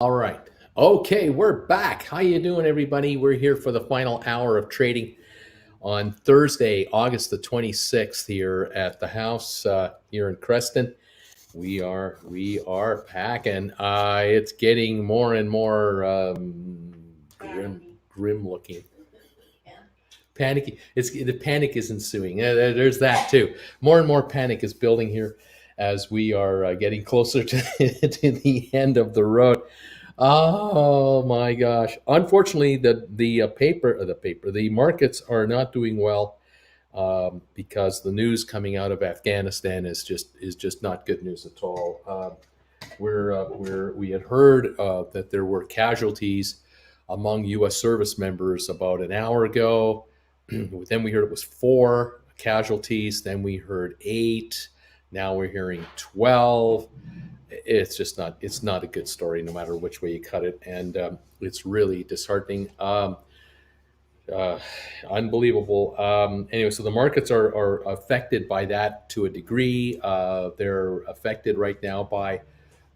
All right. Okay, we're back. How you doing, everybody? We're here for the final hour of trading on Thursday, August the 26th, here at the house here in Creston. We are packing. It's getting more and more grim looking. Panicky. It's the panic is ensuing. There's that too. More and more panic is building here as we are getting closer to, to the end of the road. Oh my gosh! Unfortunately, the markets are not doing well because the news coming out of Afghanistan is just not good news at all. We had heard that there were casualties among U.S. service members about an hour ago. Then we heard it was 4 casualties. Then we heard 8. Now we're hearing 12. It's not a good story no matter which way you cut it, and it's really disheartening. Uh, Unbelievable. Anyway, so the markets are affected by that to a degree. They're affected right now by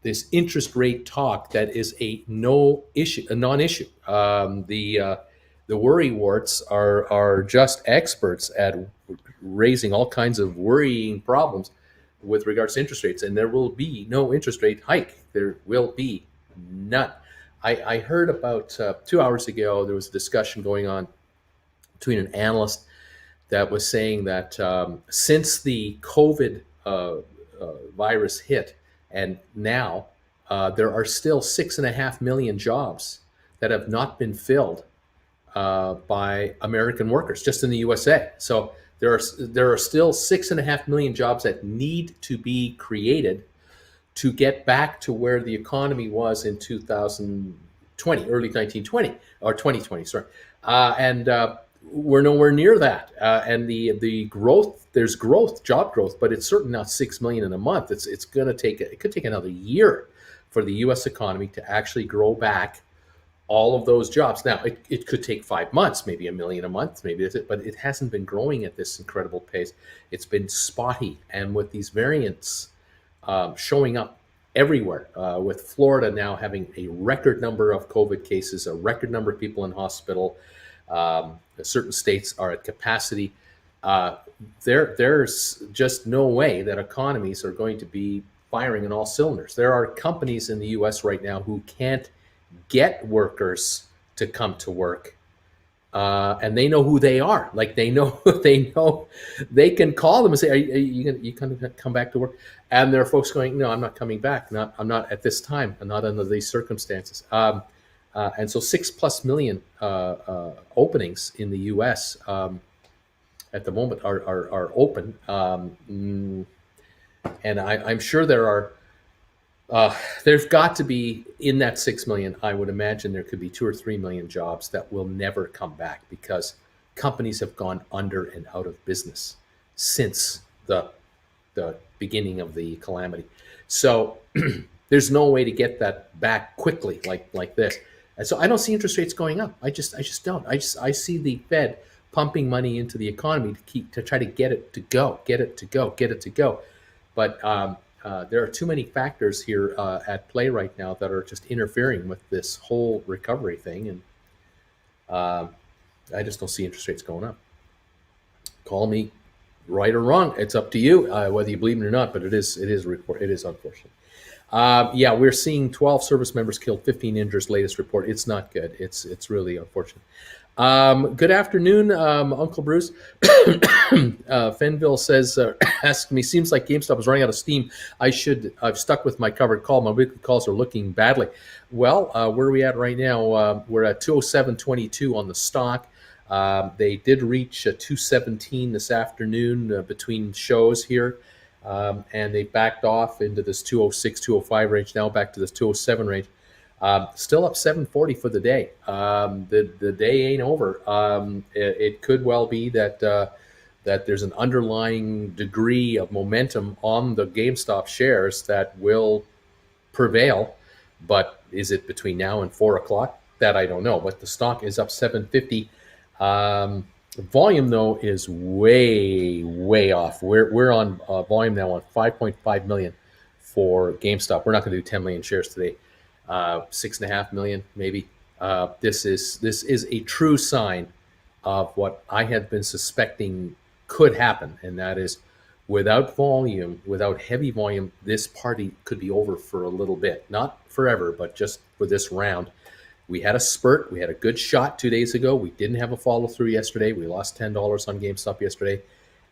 this interest rate talk that is a non-issue. The worry warts are just experts at raising all kinds of worrying problems with regards to interest rates, and there will be no interest rate hike. There will be none. I heard about 2 hours ago there was a discussion going on between an analyst that was saying that since the COVID virus hit, and now there are still 6.5 million jobs that have not been filled by American workers just in the USA. So there are still 6.5 million jobs that need to be created to get back to where the economy was in 2020, early 1920 or 2020, sorry, and we're nowhere near that. And the growth, there's growth, job growth, but it's certainly not 6 million in a month. It's going to take it could take another year for the U.S. economy to actually grow back all of those jobs. Now, it could take 5 months, maybe a million a month, maybe that's it, but it hasn't been growing at this incredible pace. It's been spotty, and with these variants showing up everywhere, with Florida now having a record number of COVID cases, a record number of people in hospital. Certain states are at capacity. There's just no way that economies are going to be firing on all cylinders. There are companies in the U.S. right now who can't get workers to come to work, and they know who they are. Like they know, they can call them and say, "Are you going to come back to work?" And there are folks going, "No, I'm not coming back. I'm not at this time. I'm not under these circumstances." And so 6+ million openings in the U.S. At the moment are open, and I'm sure there's got to be in that 6 million. I would imagine there could be 2 or 3 million jobs that will never come back because companies have gone under and out of business since the beginning of the calamity. So there's no way to get that back quickly like this. And so I don't see interest rates going up. I just don't. I see the Fed pumping money into the economy to try to get it to go. But there are too many factors here at play right now that are just interfering with this whole recovery thing, and I just don't see interest rates going up. Call me right or wrong. It's up to you whether you believe it or not. But it is unfortunate. Yeah, we're seeing 12 service members killed, 15 injured. Latest report. It's not good. It's really unfortunate. Good afternoon, Uncle Bruce. Fenville says, ask me, seems like GameStop is running out of steam. I've stuck with my covered call. My weekly calls are looking badly. Well, where are we at right now? We're at 207.22 on the stock. They did reach 217 this afternoon between shows here. And they backed off into this 206, 205 range, now back to this 207 range. Still up 740 for the day. The day ain't over. It could well be that there's an underlying degree of momentum on the GameStop shares that will prevail. But is it between now and 4 o'clock? That I don't know. But the stock is up 750. Volume, though, is way off. We're on volume now on 5.5 million for GameStop. We're not going to do 10 million shares today. 6.5 million maybe. This is a true sign of what I had been suspecting could happen, and that is, without volume, without heavy volume, this party could be over for a little bit, not forever, but just for this round. We had a spurt. We had a good shot 2 days ago. We didn't have a follow through yesterday. We lost $10 on GameStop yesterday,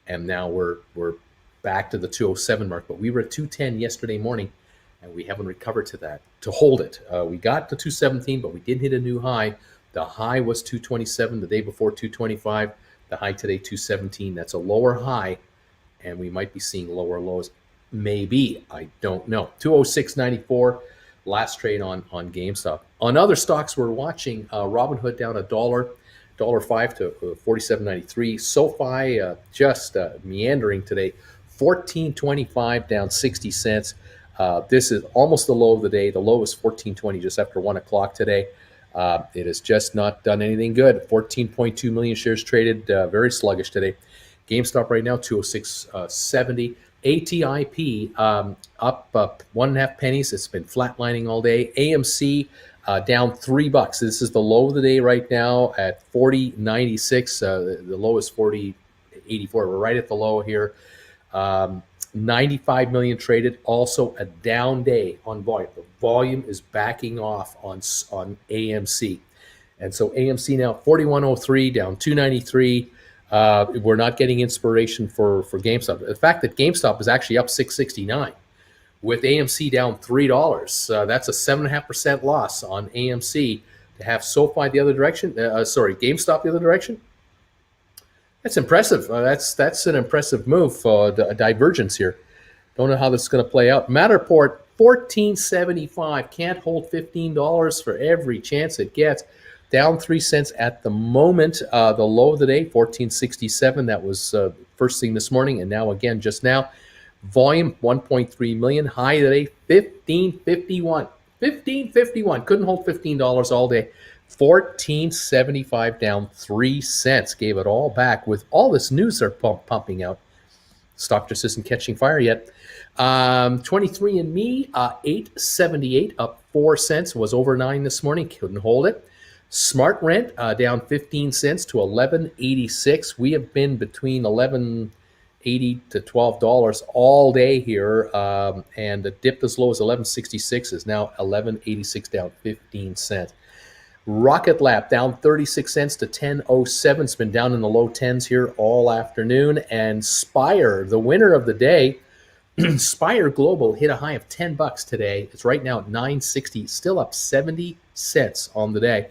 and now we're back to the 207 mark. But we were at 210 yesterday morning, and we haven't recovered to that to hold it. We got to 217, but we didn't hit a new high. The high was 227 the day before, 225. The high today 217. That's a lower high, and we might be seeing lower lows. Maybe, I don't know. 206.94. Last trade on GameStop. On other stocks we're watching, Robinhood down $1.05 to 47.93. SoFi just meandering today, 14.25 down 60 cents. This is almost the low of the day. The low is 14.20 just after 1 o'clock today. It has just not done anything good. 14.2 million shares traded, very sluggish today. GameStop right now 206.70. ATIP up 1.5 pennies. It's been flatlining all day. AMC down $3. This is the low of the day right now at 40.96. The low is 40.84. We're right at the low here. 95 million traded. Also a down day on volume. The volume is backing off on AMC, and so AMC now 41.03 down 293. We're not getting inspiration for GameStop. The fact that GameStop is actually up 6.69 with AMC down $3, that's a 7.5% loss on AMC. To have SoFi the other direction, GameStop the other direction, that's impressive. That's an impressive move. A divergence here. Don't know how this is going to play out. Matterport 14.75, can't hold $15 for every chance it gets. Down 3 cents at the moment. The low of the day, 14.67. That was first thing this morning, and now again just now. Volume 1.3 million. High today, 15.51. 15.51. Couldn't hold $15 all day. 14.75 down 3 cents. Gave it all back with all this news they're pumping out. Stock just isn't catching fire yet. 23andMe, 8.78, up 4 cents. Was over 9 this morning. Couldn't hold it. Smart Rent down 15 cents to 11.86. We have been between 11.80 to $12 all day here, and the dip as low as 11.66 is now 11.86, down 15 cents. Rocket Lab down 36 cents to 10.07. It's been down in the low 10s here all afternoon. And Spire, the winner of the day, Spire Global hit a high of $10 today. It's right now at 9.60, still up 70 cents on the day.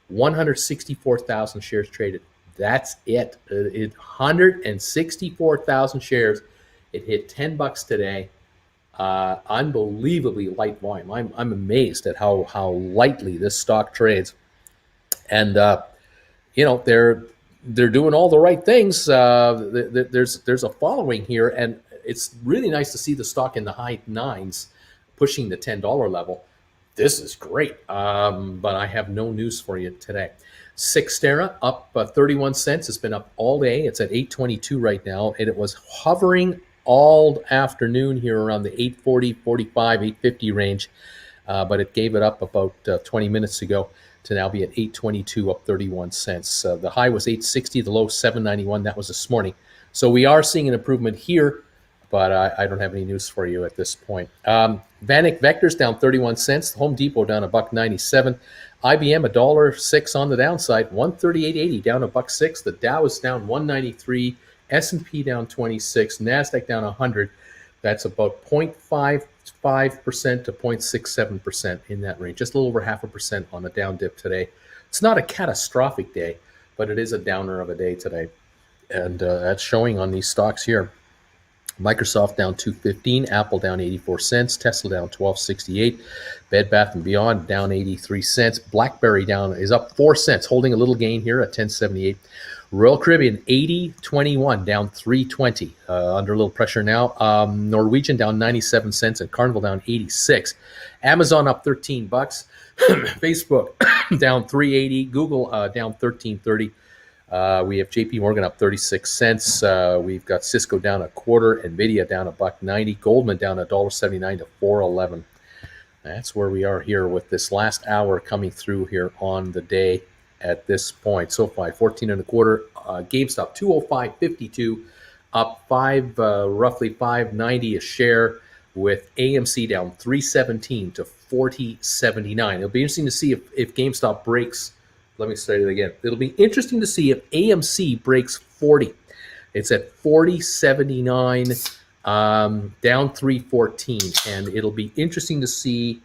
164,000 shares traded. That's it. 164,000 shares. It hit $10 today. Unbelievably light volume. I'm amazed at how lightly this stock trades, and they're doing all the right things. There's a following here, and it's really nice to see the stock in the high 9s, pushing the $10 level. This is great, but I have no news for you today. Cyxtera up 31 cents. It's been up all day. It's at 8.22 right now, and it was hovering all afternoon here around the 8.40, 45, 8.50 range, but it gave it up about 20 minutes ago to now be at 8.22, up 31 cents. The high was 8.60, the low 7.91. That was this morning. So we are seeing an improvement here, but I don't have any news for you at this point. Vanek Vectors down 31 cents. Home Depot down $1.97. IBM $1.06 on the downside. 138.80 down $1.06. The Dow is down 193. S&P down 26. Nasdaq down 100. That's about 0.55% to 0.67% in that range. Just a little over 0.5% on a down dip today. It's not a catastrophic day, but it is a downer of a day today, and that's showing on these stocks here. Microsoft down 2.15, Apple down 84 cents, Tesla down 12.68, Bed Bath & Beyond down 83 cents, BlackBerry is up 4 cents, holding a little gain here at 10.78. Royal Caribbean 80.21 down 3.20, under a little pressure now. Norwegian down 97 cents and Carnival down 86. Amazon up $13. Facebook down 3.80. Google down 13.30. We have JP Morgan up 36 cents. We've got Cisco down a quarter, Nvidia down $1.90, Goldman down $1.79 to $4.11. That's where we are here with this last hour coming through here on the day at this point. SoFi 14 and a quarter, GameStop 205.52, up roughly 590 a share, with AMC down 317 to 40.79. It'll be interesting to see if GameStop breaks. Let me say it again. It'll be interesting to see if AMC breaks 40. It's at 40.79. Down 314, and it'll be interesting to see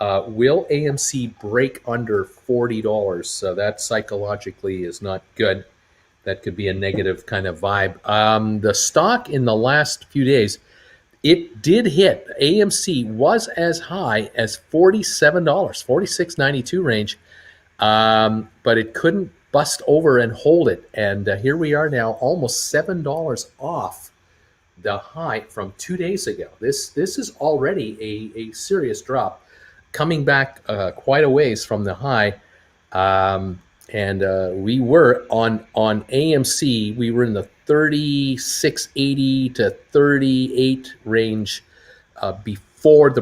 will AMC break under $40. So that psychologically is not good. That could be a negative kind of vibe. The stock in the last few days, it did hit. AMC was as high as $47, $46.92 range, but it couldn't bust over and hold it. And here we are now, almost $7 off the high from 2 days ago. This is already a serious drop, coming back quite a ways from the high. And we were on AMC. We were in the 36.80 to 38 range before the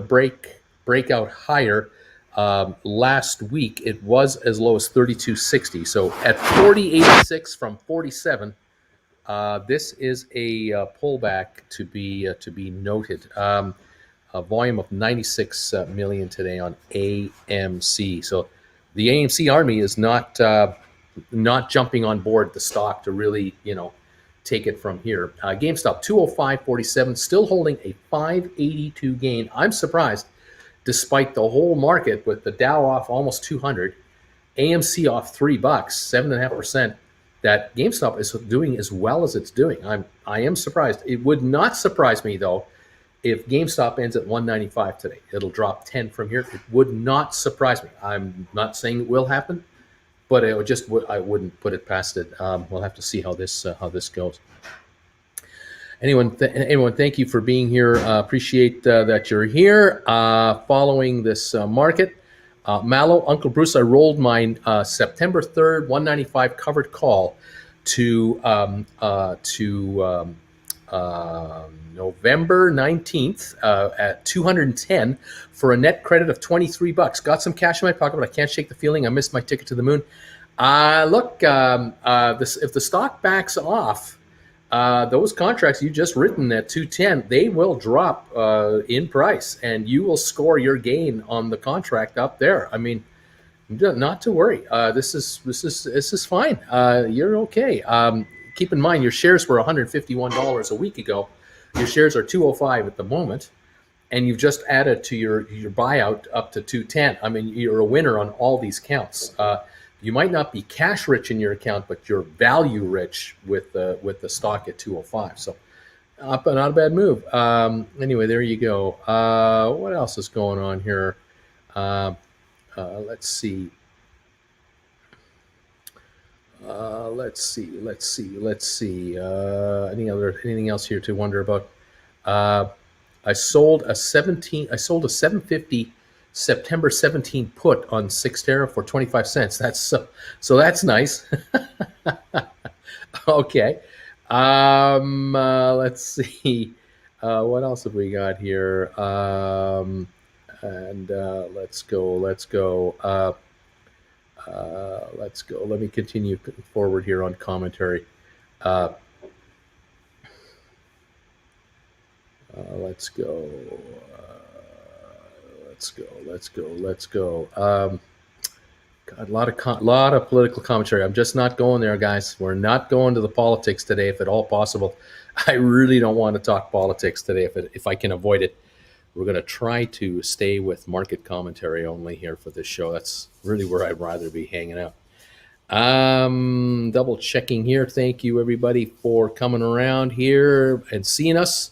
breakout higher. Last week it was as low as 32.60. So at 40.86 from 47. This is a pullback to be noted. A volume of 96 million today on AMC. So the AMC army is not jumping on board the stock to really take it from here. GameStop 205.47, still holding a 582 gain. I'm surprised, despite the whole market with the Dow off almost 200, AMC off $3, 7.5%. That GameStop is doing as well as it's doing. I am surprised. It would not surprise me, though, if GameStop ends at 195 today. It'll drop 10 from here. It would not surprise me. I'm not saying it will happen, but I wouldn't put it past it. We'll have to see how this goes. Anyone, thank you for being here. Appreciate that you're here following this market. Mallow, Uncle Bruce, I rolled mine September 3rd, 195 covered call to November 19th at 210 for a net credit of $23. Got some cash in my pocket, but I can't shake the feeling I missed my ticket to the moon. Look, if the stock backs off, those contracts you just written at 210, they will drop in price, and you will score your gain on the contract up there. I mean, not to worry. This is fine. You're okay. Keep in mind, your shares were $151 a week ago. Your shares are 205 at the moment, and you've just added to your buyout up to 210. I mean, you're a winner on all these counts. You might not be cash rich in your account, but you're value rich with the stock at 205. So not a bad move. Anyway, there you go. What else is going on here? Let's see. Let's see. Anything else here to wonder about? I sold a 750 September 17 put on Sixtera for 25 cents. So that's nice. Okay. Let's see. What else have we got here? Let's go. Let me continue forward here on commentary. Let's go. God, a lot of political commentary. I'm just not going there, guys. We're not going to the politics today, if at all possible. I really don't want to talk politics today, if I can avoid it. We're going to try to stay with market commentary only here for this show. That's really where I'd rather be hanging out. Double checking here. Thank you, everybody, for coming around here and seeing us.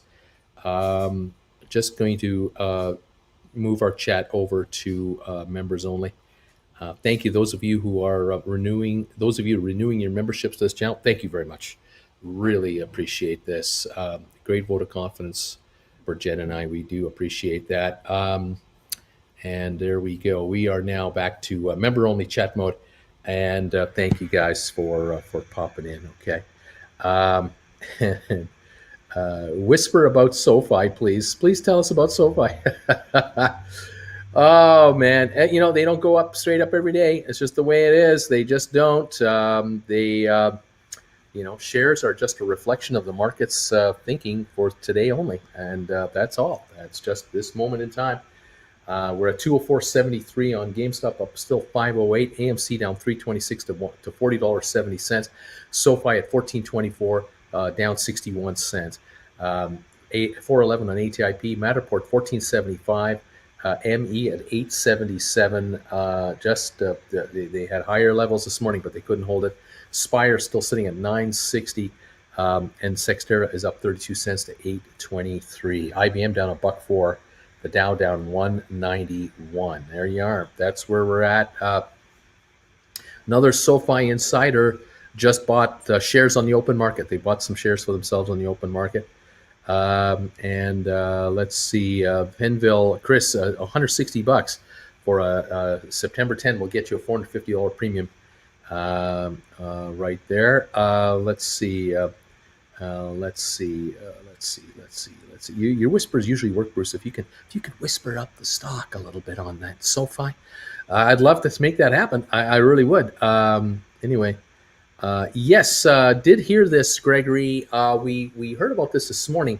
Just going to move our chat over to members only. Thank you, those of you who are renewing your memberships to this channel. Thank you very much. Really appreciate this. Great vote of confidence for Jen and I. We do appreciate that. And there we go. We are now back to member only chat mode. And thank you guys for popping in. Okay. Whisper about SoFi, please. Please tell us about SoFi. Oh man, they don't go up straight up every day. It's just the way it is. They just don't. Shares are just a reflection of the market's thinking for today only, and that's all. That's just this moment in time. We're at 204.73 on GameStop, up still 508. AMC down 326 to $40.70. SoFi at 1424, down 61 cents. 411 on ATIP. Matterport 1475. ME at 877. They had higher levels this morning, but they couldn't hold it. Spire still sitting at 960. And Sextera is up 32 cents to 823. IBM down $1.04. The Dow down 191. There you are. That's where we're at. Another SoFi insider just bought shares on the open market. They bought some shares for themselves on the open market. Let's see, Penville, Chris, $160 for a September 10 will get you a $450 premium right there. Let's see. Your whispers usually work, Bruce. If you could whisper up the stock a little bit on that SoFi, I'd love to make that happen. I really would. Anyway, yes, did hear this, Gregory. We heard about this morning.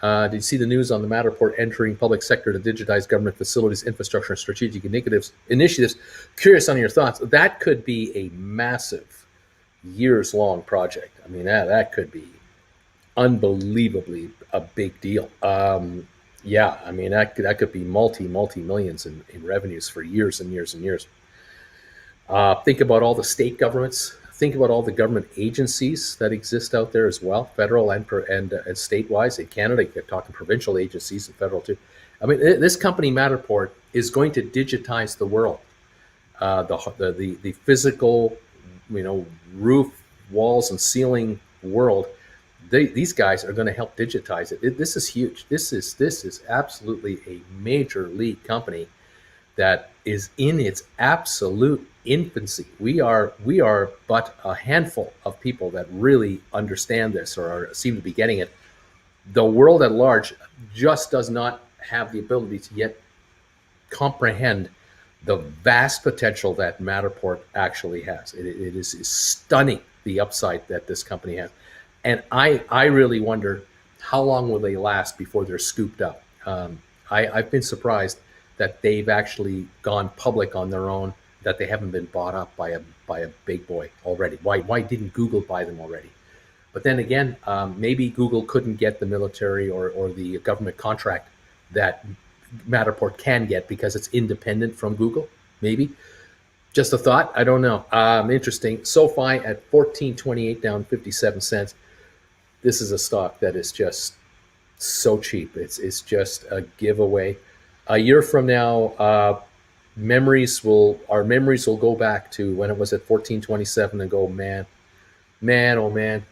Did you see the news on the Matterport entering public sector to digitize government facilities, infrastructure, and strategic initiatives? Curious on your thoughts. That could be a massive, years-long project. I mean, that could be unbelievably a big deal. Yeah, I mean, that could be multi millions in revenues for years and years and years. Think about all the state governments. Think about all the government agencies that exist out there as well, federal and state-wise. In Canada, you're talking provincial agencies and federal too. I mean, this company Matterport is going to digitize the world. The physical, roof, walls, and ceiling world. These guys are going to help digitize it. This is huge. This is absolutely a major league company that is in its absolute infancy. We are but a handful of people that really understand this or seem to be getting it. The world at large just does not have the ability to yet comprehend the vast potential that Matterport actually has. It is stunning, the upside that this company has. And I really wonder how long will they last before they're scooped up. I've been surprised that they've actually gone public on their own, that they haven't been bought up by a big boy already. Why didn't Google buy them already? But then again, maybe Google couldn't get the military or the government contract that Matterport can get because it's independent from Google. Maybe. Just a thought. I don't know. Interesting. SoFi at 14.28, down 57 cents. This is a stock that is just so cheap. It's just a giveaway. A year from now, our memories will go back to when it was at 14.27 and go, man, oh man,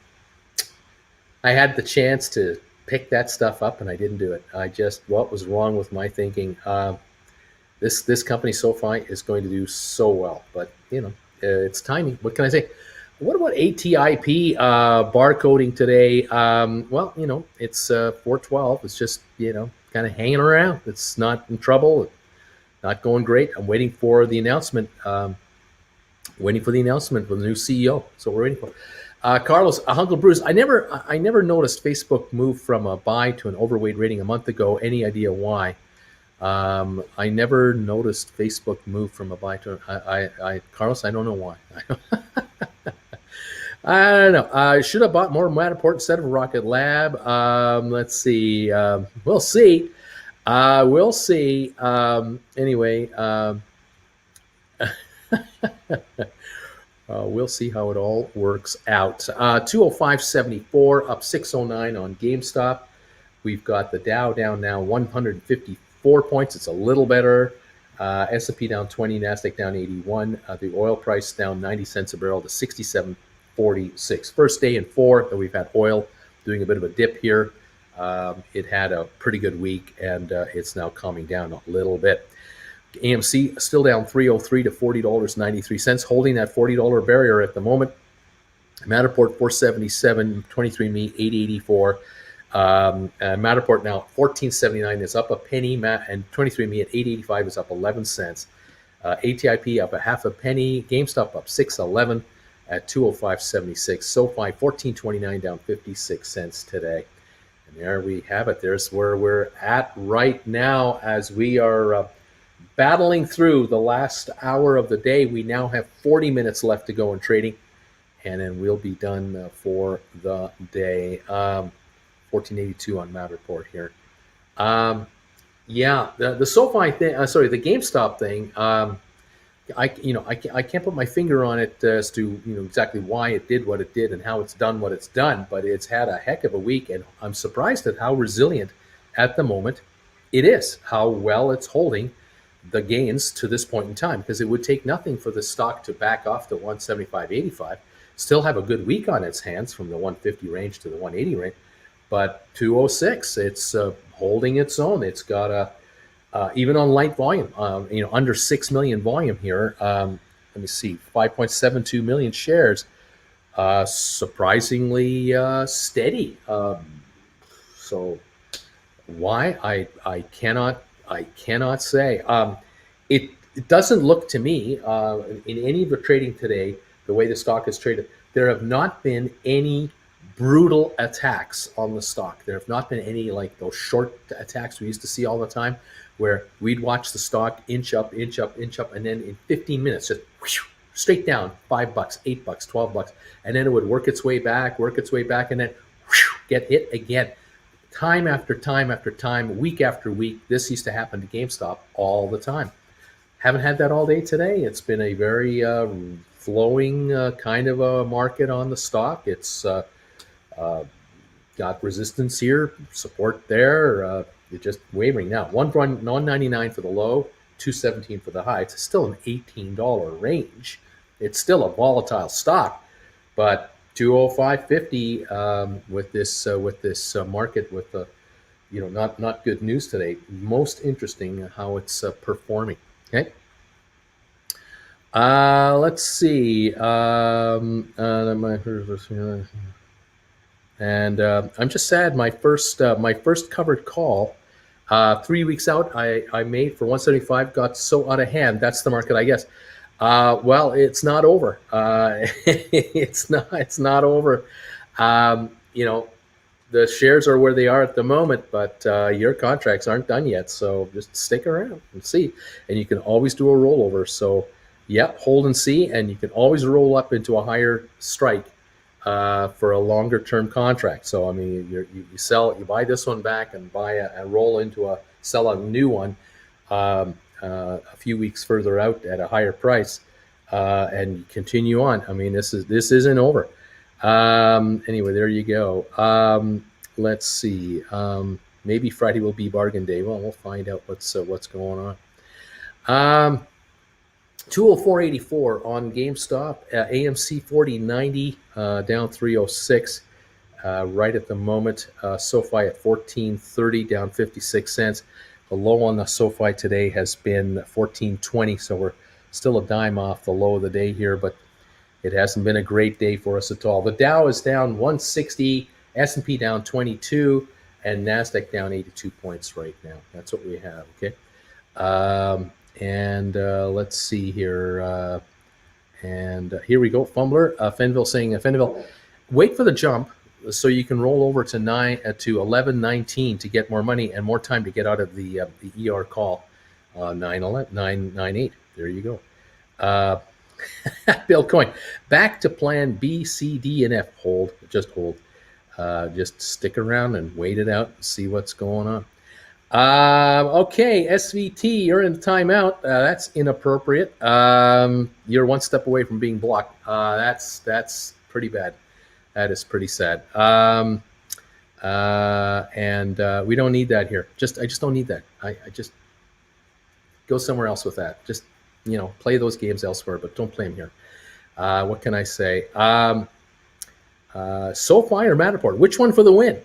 I had the chance to pick that stuff up and I didn't do it. What was wrong with my thinking? This company SoFi is going to do so well, but it's timing. What can I say? What about ATIP barcoding today? It's 412. It's just kind of hanging around. It's not in trouble, not going great. I'm waiting for the announcement. Waiting for the announcement from the new CEO. So we're waiting for. Carlos, Uncle Bruce, I never noticed Facebook move from a buy to an overweight rating a month ago. Any idea why? I never noticed Facebook move from a buy to Carlos, I don't know why. I don't know. I should have bought more Matterport instead of Rocket Lab. Let's see. We'll see. We'll see. Anyway, we'll see how it all works out. 205.74, up 609 on GameStop. We've got the Dow down now 154 points. It's a little better. S&P down 20, NASDAQ down 81. The oil price down 90 cents a barrel to 67.46. First day in 4 that we've had oil doing a bit of a dip here. It had a pretty good week, and it's now calming down a little bit. AMC still down 303 to $40.93, holding that $40 barrier at the moment. Matterport 477, 23andMe 884. Matterport now 14.79 is up a penny, and 23andMe at 8.85 is up 11 cents. ATIP up a half a penny. GameStop up 6.11 at 205.76. SoFi 14.29 down 56 cents today. And there we have it. There's where we're at right now as we are battling through the last hour of the day. We now have 40 minutes left to go in trading, and then we'll be done for the day. 1482 on Matterport here. Yeah, the SoFi thing. The GameStop thing. I can't put my finger on it as to exactly why it did what it did and how it's done what it's done, but it's had a heck of a week, and I'm surprised at how resilient at the moment it is, how well it's holding the gains to this point in time, because it would take nothing for the stock to back off to 175.85, still have a good week on its hands from the 150 range to the 180 range, but 206, it's holding its own. It's got a even on light volume, under 6 million volume here. Let me see, 5.72 million shares, surprisingly steady. So why I cannot say. It doesn't look to me in any of the trading today, the way the stock is traded, there have not been any brutal attacks on the stock. There have not been any like those short attacks we used to see all the time, where we'd watch the stock inch up, and then in 15 minutes, just whoosh, straight down, $5, $8, $12, and then it would work its way back, and then whoosh, get hit again. Time after time after time, week after week, this used to happen to GameStop all the time. Haven't had that all day today. It's been a very flowing kind of a market on the stock. It's got resistance here, support there. It's just wavering now. 199 for the low, 217 for the high. It's still an $18 range. It's still a volatile stock, but 205.50 with this market with the not good news today. Most interesting how it's performing. Okay. Let's see. And I'm just sad. My first covered call, 3 weeks out, I made for 175. Got so out of hand. That's the market, I guess. Well, it's not over. It's not over. The shares are where they are at the moment, but your contracts aren't done yet. So just stick around and see. And you can always do a rollover. So yeah, hold and see, and you can always roll up into a higher strike for a longer term contract. So I mean, you buy this one back and sell a new one a few weeks further out at a higher price, and continue on. I mean, this isn't over. Anyway, there you go. Let's see. Maybe Friday will be bargain day. Well, we'll find out what's going on. 204.84 on GameStop. AMC 40.90 down 306 right at the moment. SoFi at 14.30 down 56 cents. The low on the SoFi today has been 14.20, so we're still a dime off the low of the day here, but it hasn't been a great day for us at all. The Dow is down 160, S&P down 22, and NASDAQ down 82 points right now. That's what we have, okay? And let's see here. And here we go. Fumbler, Fenville saying, Fenville, wait for the jump so you can roll over to 11.19 to get more money and more time to get out of the ER call. 9.8. There you go. Bill Coin, back to plan B, C, D, and F. Hold. Just hold. Just stick around and wait it out and see what's going on. Okay, SVT, you're in timeout. That's inappropriate. You're one step away from being blocked. That's pretty bad. That is pretty sad. And we don't need that here. I just don't need that. I just go somewhere else with that. Just play those games elsewhere, but don't play them here. What can I say? SoFi or Matterport? Which one for the win?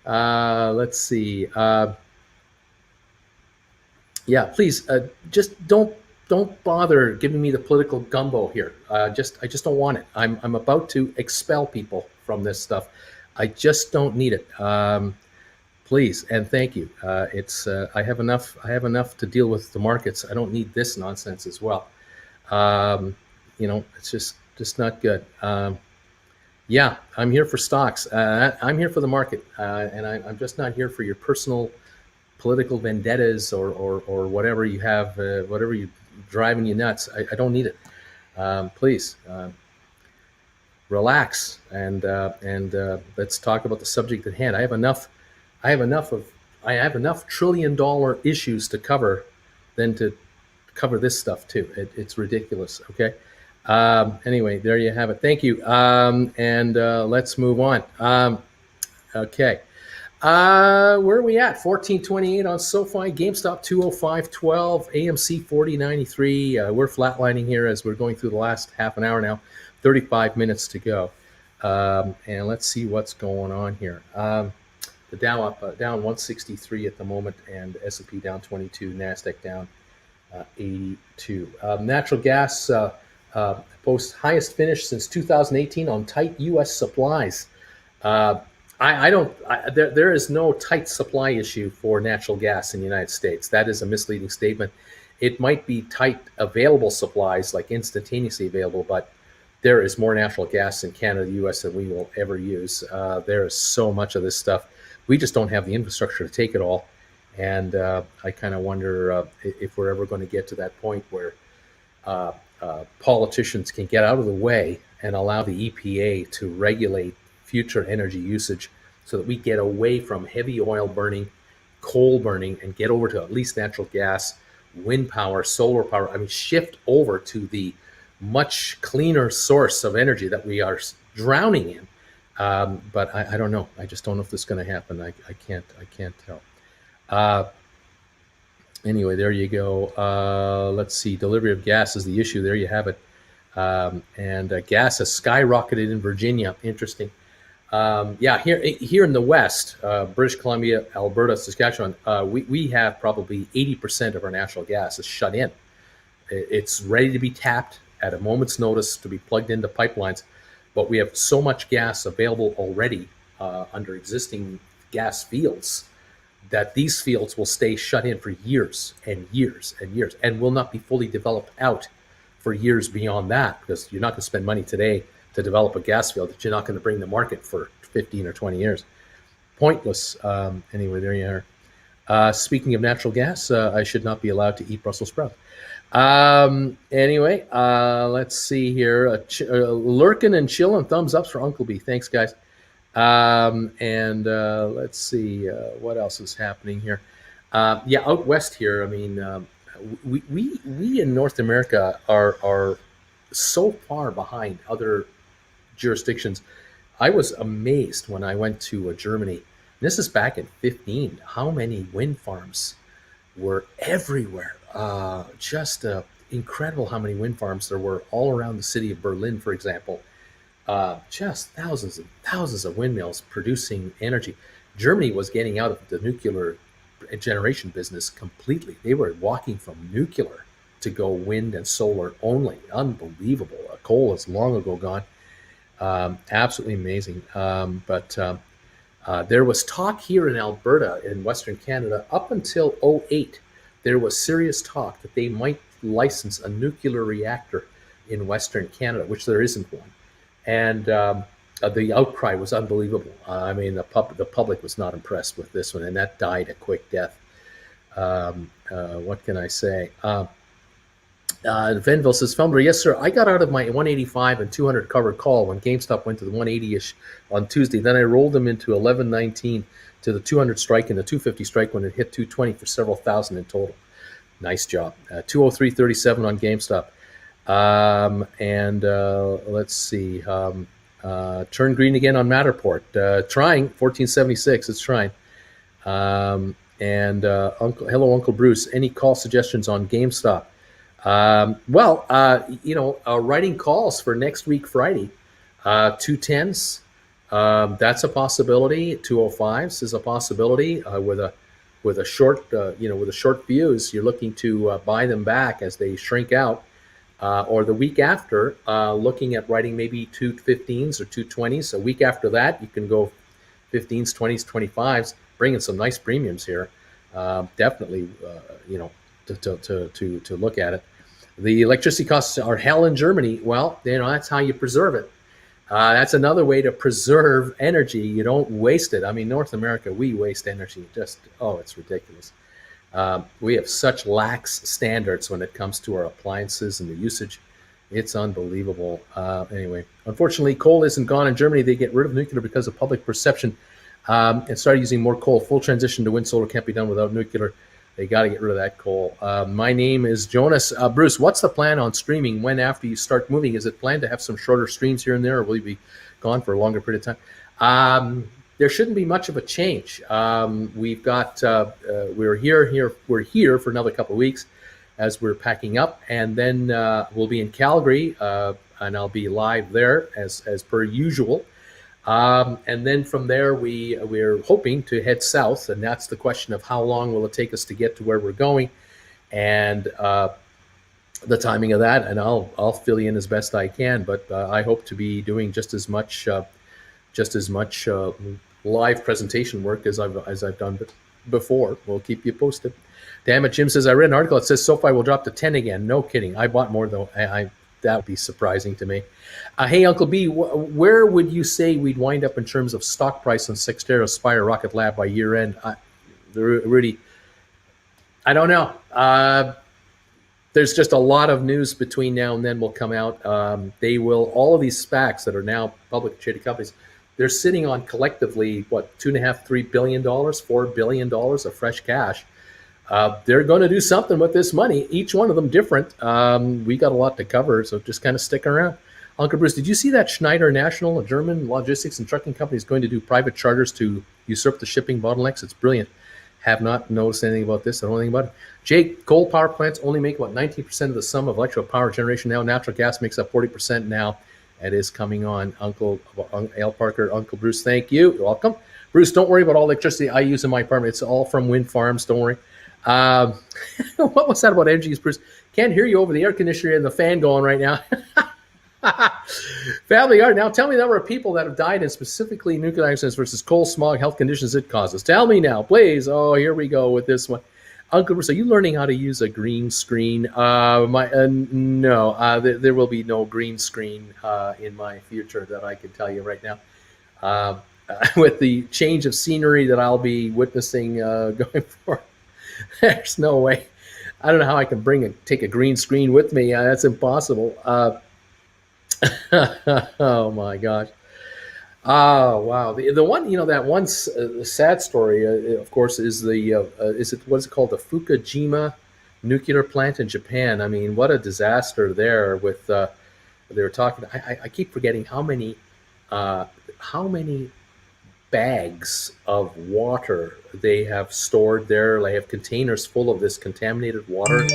Let's see. Yeah, please, just don't bother giving me the political gumbo here. I just don't want it. I'm about to expel people from this stuff. I just don't need it. Please and thank you. It's I have enough. I have enough to deal with the markets. I don't need this nonsense as well. Um, it's just not good. Yeah, I'm here for stocks. I'm here for the market, and I'm just not here for your personal political vendettas or whatever you have, whatever you driving you nuts. I don't need it. Please relax and let's talk about the subject at hand. I have enough of. I have enough $1 trillion issues to cover than to cover this stuff too. It's ridiculous. Okay. Anyway, there you have it. Thank you. And let's move on. Okay. Where are we at? 1428 on SoFi, GameStop 205.12, AMC 4093. We're flatlining here as we're going through the last half an hour now. 35 minutes to go. And let's see what's going on here. The Dow up, down 163 at the moment, and S&P down 22, NASDAQ down 82. Natural gas posts highest finish since 2018 on tight U.S. supplies. There is no tight supply issue for natural gas in the United States. That is a misleading statement. It might be tight available supplies, like instantaneously available, but there is more natural gas in Canada, the U.S. than we will ever use. There is so much of this stuff. We just don't have the infrastructure to take it all. And I kind of wonder if we're ever going to get to that point where politicians can get out of the way and allow the EPA to regulate future energy usage so that we get away from heavy oil burning, coal burning, and get over to at least natural gas, wind power, solar power. I mean, shift over to the much cleaner source of energy that we are drowning in. But I don't know. I just don't know if this is going to happen. I can't tell. Anyway, there you go. Let's see. Delivery of gas is the issue. There you have it. And gas has skyrocketed in Virginia. Interesting. Here in the West, British Columbia, Alberta, Saskatchewan, we have probably 80% of our natural gas is shut in. It's ready to be tapped at a moment's notice to be plugged into pipelines, but we have so much gas available already under existing gas fields that these fields will stay shut in for years and years and years and will not be fully developed out for years beyond that, because you're not going to spend money today to develop a gas field that you're not going to bring to market for 15 or 20 years. Pointless. Anyway, there you are. Speaking of natural gas, I should not be allowed to eat Brussels sprouts. Anyway, let's see here. Lurkin and chillin', thumbs ups for Uncle B. Thanks, guys. And let's see what else is happening here. Out west here. I mean, we in North America are so far behind other jurisdictions. I was amazed when I went to Germany. This is back in 15. How many wind farms were everywhere? Just incredible how many wind farms there were all around the city of Berlin, for example. Just thousands and thousands of windmills producing energy. Germany was getting out of the nuclear generation business completely. They were walking from nuclear to go wind and solar only. Unbelievable. Coal is long ago gone. Absolutely amazing. But there was talk here in Alberta, in Western Canada, up until 2008. There was serious talk that they might license a nuclear reactor in Western Canada, which there isn't one. And the outcry was unbelievable. I mean, the public was not impressed with this one, and that died a quick death. What can I say? Venville says, Felmer, yes, sir. I got out of my 185 and 200 covered call when GameStop went to the 180-ish on Tuesday. Then I rolled them into 1119 to the 200 strike and the 250 strike when it hit 220 for several thousand in total. Nice job. 203.37 on GameStop. Let's see. Turn green again on Matterport. Trying 1476. It's trying. Hello, Uncle Bruce. Any call suggestions on GameStop? Writing calls for next week, Friday. 210s. That's a possibility. 205s is a possibility. With a short fuse, you're looking to buy them back as they shrink out. Or the week after, looking at writing maybe 215s or 220s. A week after that, you can go 15s, 20s, 25s, bringing some nice premiums here. Definitely, to look at it. The electricity costs are hell in Germany. Well, that's how you preserve it. That's another way to preserve energy. You don't waste it. I mean, North America, we waste energy. It's ridiculous. We have such lax standards when it comes to our appliances and the usage. It's unbelievable. Anyway, unfortunately, coal isn't gone in Germany. They get rid of nuclear because of public perception and started using more coal. Full transition to wind solar can't be done without nuclear. They got to get rid of that coal. My name is Jonas. Bruce, what's the plan on streaming? When after you start moving? Is it planned to have some shorter streams here and there, or will you be gone for a longer period of time? There shouldn't be much of a change. We've got we're here for another couple of weeks as we're packing up, and then we'll be in Calgary, and I'll be live there as per usual. And then from there, we're hoping to head south, and that's the question of how long will it take us to get to where we're going, and the timing of that. And I'll fill you in as best I can, but I hope to be doing just as much live presentation work as I've done before. We'll keep you posted. Damn it, Jim says, I read an article that says SoFi will drop to 10 again. No kidding. I bought more, though. That would be surprising to me. Hey, Uncle B, where would you say we'd wind up in terms of stock price on Sextero, Spire, Rocket Lab by year end? Really, I don't know. There's just a lot of news between now and then will come out. All of these SPACs that are now public traded companies, they're sitting on collectively, $2.5, $3 billion, $4 billion of fresh cash. They're going to do something with this money, each one of them different. We got a lot to cover, so just kind of stick around. Uncle Bruce, did you see that Schneider National, a German logistics and trucking company, is going to do private charters to usurp the shipping bottlenecks? It's brilliant. Have not noticed anything about this. I don't know anything about it. Jake, coal power plants only make about 19% of the sum of electrical power generation now. Natural gas makes up 40% now. It is coming on. Uncle Al Parker, Uncle Bruce, thank you. You're welcome. Bruce, don't worry about all electricity I use in my apartment. It's all from wind farms. Don't worry. What was that about energy, Bruce? Can't hear you over the air conditioner and the fan going right now. Family Art. Now tell me the number of people that have died in specifically nuclear accidents versus coal, smog, health conditions it causes. Tell me now, please. Oh, here we go with this one. Uncle Bruce, are you learning how to use a green screen? No, there will be no green screen in my future that I can tell you right now. With the change of scenery that I'll be witnessing going forward, there's no way. I don't know how I can take a green screen with me. That's impossible. Oh my gosh. Oh wow. The one, that one sad story, of course, is what's it called, the Fukushima nuclear plant in Japan. I mean, what a disaster there. With they were talking. I keep forgetting how many bags of water they have stored there. They have containers full of this contaminated water,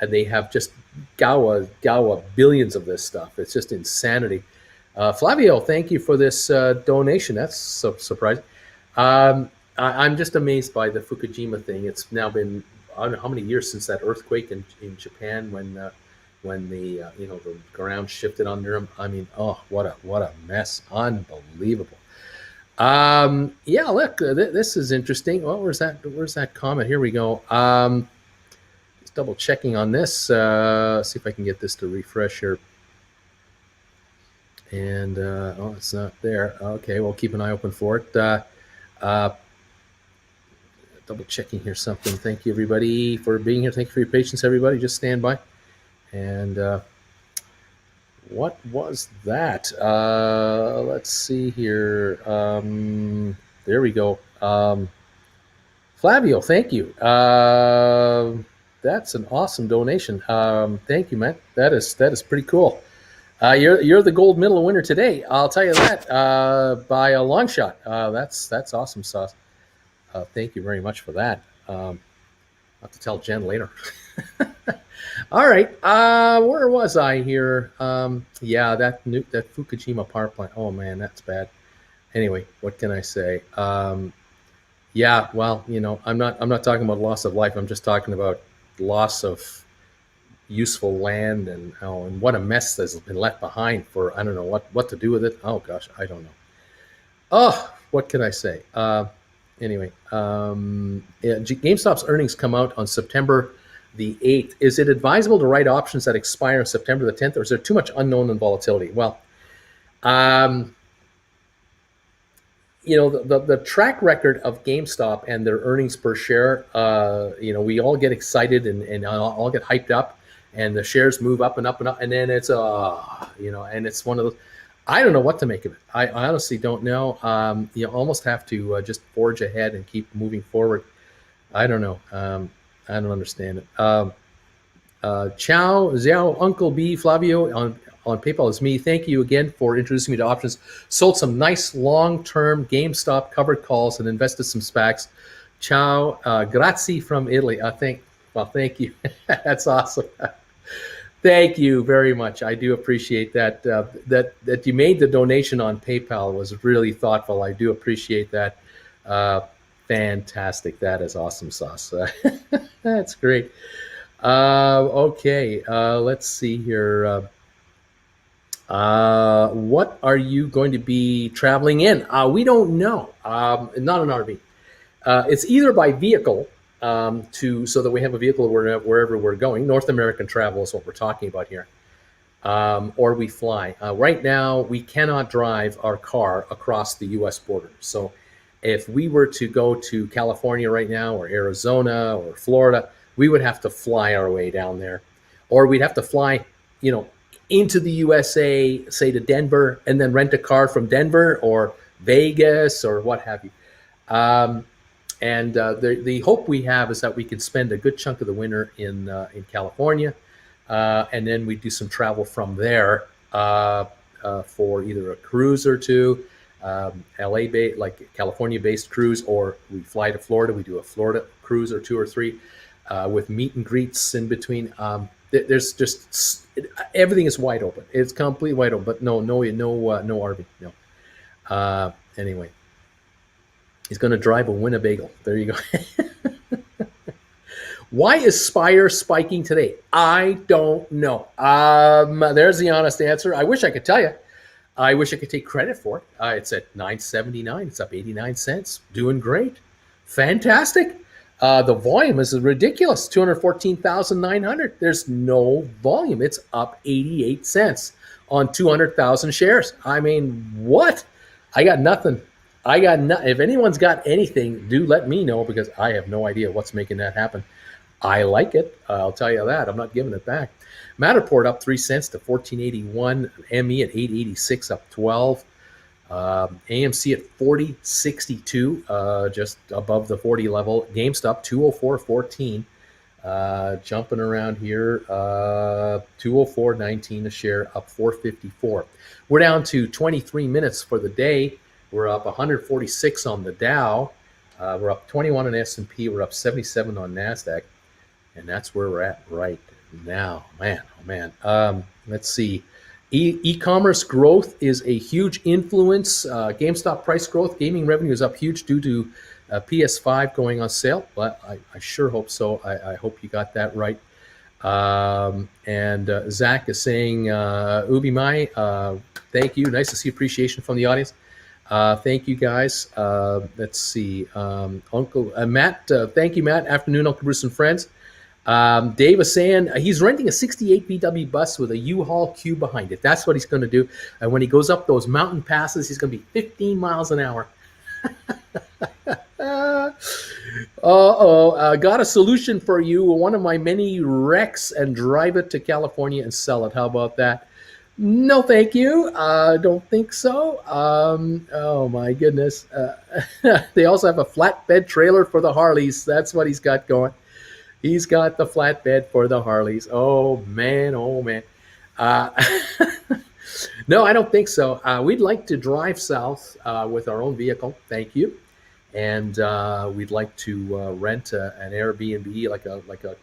and they have just gawa billions of this stuff. It's just insanity. Flavio, thank you for this donation. That's so surprising. I'm just amazed by the Fukushima thing. It's now been, I don't know how many years since that earthquake in Japan when the the ground shifted under them. I mean, oh, what a mess! Unbelievable. Yeah, look, this is interesting. Well, where's that comment? Here we go. Just double checking on this. See if I can get this to refresh here. And it's not there. Okay, we'll keep an eye open for it. Double checking here something. Thank you, everybody, for being here. Thank you for your patience, everybody. Just stand by. And what was that? Let's see here. There we go. Flavio, thank you. That's an awesome donation. Thank you, man. That is pretty cool. You're the gold medal winner today. I'll tell you that by a long shot. That's awesome sauce. Thank you very much for that. I'll have to tell Jen later. All right. Where was I here? Yeah, that Fukushima power plant. Oh man, that's bad. Anyway, what can I say? Yeah, well, I'm not talking about loss of life. I'm just talking about loss of useful land and what a mess has been left behind for, I don't know what to do with it. Oh gosh, I don't know. Oh, what can I say? Anyway, yeah, GameStop's earnings come out on September the 8th. Is it advisable to write options that expire on September the 10th, or is there too much unknown and volatility? Well, um, the track record of GameStop and their earnings per share, we all get excited and all get hyped up, and the shares move up and up and up, and then it's and it's one of those. I don't know what to make of it. I honestly don't know. You almost have to just forge ahead and keep moving forward. I don't know. I don't understand it. Ciao, Xiao, Uncle B, Flavio on PayPal is me. Thank you again for introducing me to options. Sold some nice long-term GameStop covered calls and invested some SPACs. Ciao, grazie from Italy. Thank you. That's awesome. Thank you very much. I do appreciate that. That you made the donation on PayPal was really thoughtful. I do appreciate that. Fantastic. That is awesome sauce. That's great. Okay, let's see here. What are you going to be traveling in? We don't know. Not an RV. It's either by vehicle so that we have a vehicle wherever we're going. North American travel is what we're talking about here. Or we fly. Right now, we cannot drive our car across the U.S. border. So if we were to go to California right now, or Arizona, or Florida, we would have to fly our way down there, or we'd have to fly, into the USA, say to Denver, and then rent a car from Denver or Vegas or what have you. And the hope we have is that we can spend a good chunk of the winter in California, and then we do some travel from there for either a cruise or two, LA based, like California based cruise, or we fly to Florida. We do a Florida cruise or two or three. With meet and greets in between. There's just everything is wide open. It's completely wide open. But no RV. No. Anyway, he's going to drive a Winnebago. There you go. Why is Spire spiking today? I don't know. There's the honest answer. I wish I could tell you. I wish I could take credit for it. It's at $9.79. It's up 89 cents. Doing great. Fantastic. The volume is ridiculous, 214,900. There's no volume. It's up 88 cents on 200,000 shares. I mean, what? I got nothing. If anyone's got anything, do let me know, because I have no idea what's making that happen. I like it. I'll tell you that. I'm not giving it back. Matterport up 3 cents to 14.81. ME at 8.86, up 12. AMC at 40.62, just above the 40 level. GameStop 204.14, jumping around here. 204.19 a share, up 4.54. We're down to 23 minutes for the day. We're up 146 on the Dow. We're up 21 on S&P. We're up 77 on NASDAQ, and that's where we're at right now. Man, oh man. Let's see. E-commerce growth is a huge influence. GameStop price growth, gaming revenue is up huge due to PS5 going on sale. But I sure hope so. I hope you got that right. And Zach is saying, Ubi Mai, thank you. Nice to see appreciation from the audience. Thank you, guys. Let's see. Uncle Matt, thank you, Matt. Afternoon, Uncle Bruce and friends. Dave is saying he's renting a 68 VW bus with a U-Haul queue behind it. That's what he's going to do. And when he goes up those mountain passes, he's going to be 15 miles an hour. Got a solution for you. One of my many wrecks, and drive it to California and sell it. How about that? No, thank you. Don't think so. Oh, my goodness. They also have a flatbed trailer for the Harleys. That's what he's got going. He's got the flatbed for the Harleys. Oh, man. Oh, man. No, I don't think so. We'd like to drive south with our own vehicle. Thank you. And we'd like to rent an Airbnb, like a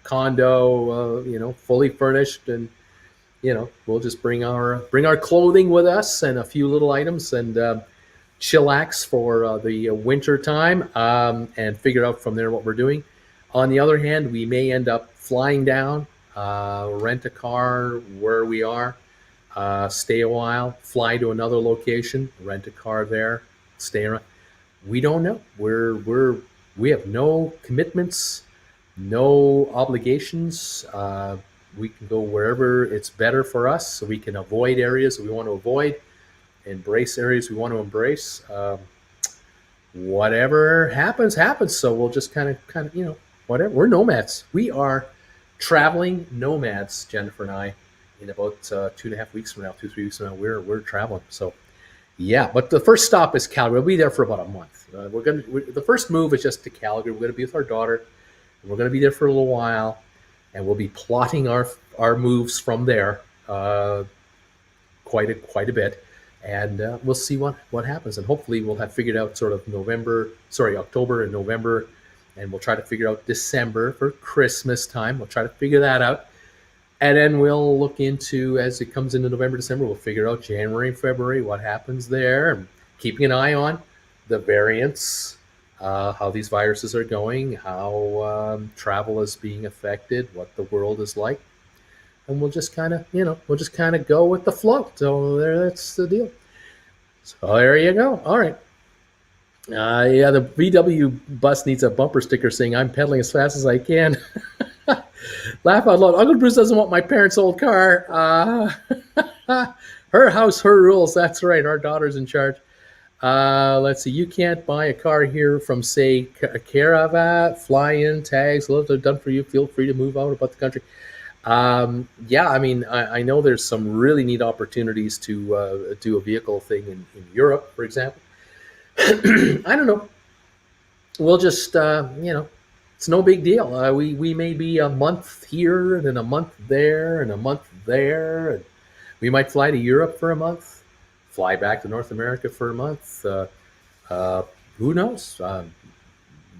condo, fully furnished. And, we'll just bring our clothing with us and a few little items and chillax for the winter time and figure out from there what we're doing. On the other hand, we may end up flying down, rent a car where we are, stay a while, fly to another location, rent a car there, stay around. We don't know. We have no commitments, no obligations. We can go wherever it's better for us, so we can avoid areas that we want to avoid, embrace areas we want to embrace. Whatever happens, happens. So we'll just kind of, whatever. We're nomads. We are traveling nomads, Jennifer and I. In about 2.5 weeks from now, 2-3 weeks from now, we're traveling. So yeah, but the first stop is Calgary. We'll be there for about a month. The first move is just to Calgary. We're gonna be with our daughter. We're gonna be there for a little while, and we'll be plotting our moves from there quite a bit, and we'll see what happens. And hopefully, we'll have figured out sort of October and November, and we'll try to figure out December for Christmas time. We'll try to figure that out. And then we'll look into, as it comes into November, December, we'll figure out January and February, what happens there, and keeping an eye on the variants, how these viruses are going, how travel is being affected, what the world is like. And we'll just kind of, go with the flow. So that's the deal. So there you go. All right. Yeah, the VW bus needs a bumper sticker saying, "I'm pedaling as fast as I can." Laugh out loud. Uncle Bruce doesn't want my parents' old car. Her house, her rules. That's right. Our daughter's in charge. Let's see. You can't buy a car here from, say, Caravat, fly-in, tags. Well, they're done for you. Feel free to move out about the country. Yeah, I mean, I know there's some really neat opportunities to do a vehicle thing in Europe, for example. I don't know. We'll just, it's no big deal. We may be a month here and then a month there and a month there. And we might fly to Europe for a month, fly back to North America for a month. Who knows?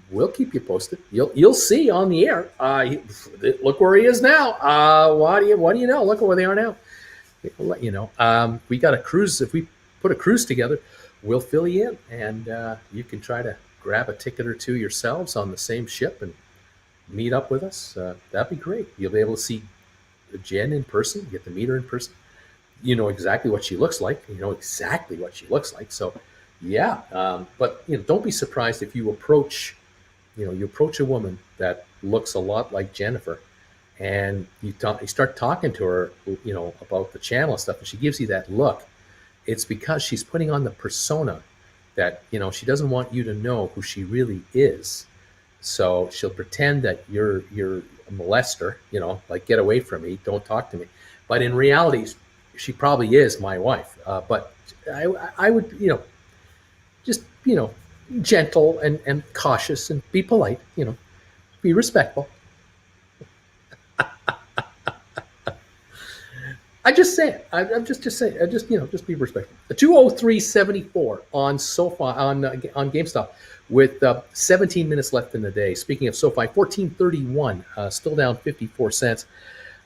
We'll keep you posted. You'll see on the air. Look where he is now. What do you know? Look where they are now. We'll let you know. We got a cruise. If we put a cruise together, we'll fill you in, and you can try to grab a ticket or two yourselves on the same ship and meet up with us. That'd be great. You'll be able to see Jen in person, get to meet her in person. You know exactly what she looks like. So, yeah. But don't be surprised if you approach a woman that looks a lot like Jennifer, and you start talking to her, about the channel and stuff, and she gives you that look. It's because she's putting on the persona that, she doesn't want you to know who she really is. So she'll pretend that you're a molester, like, get away from me, don't talk to me. But in reality, she probably is my wife. But I would, just, gentle and cautious and be polite, be respectful. I just say it. I'm just saying. Just be respectful. 203.74 on SoFi on GameStop with 17 minutes left in the day. Speaking of SoFi, 14.31, still down 54 cents.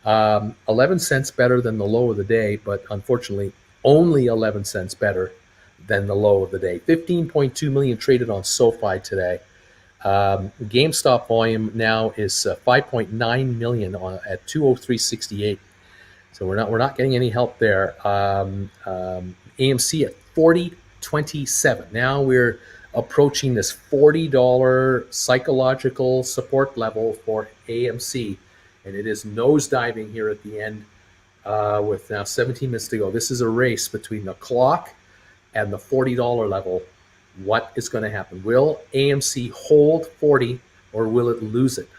11 cents better than the low of the day, but unfortunately, only 11 cents better than the low of the day. 15.2 million traded on SoFi today. GameStop volume now is 5.9 million at 203.68. So we're not getting any help there. AMC at 40.27. Now we're approaching this $40 psychological support level for AMC, and it is nosediving here at the end with now 17 minutes to go. This is a race between the clock and the $40 level. What is going to happen? Will AMC hold 40 or will it lose it?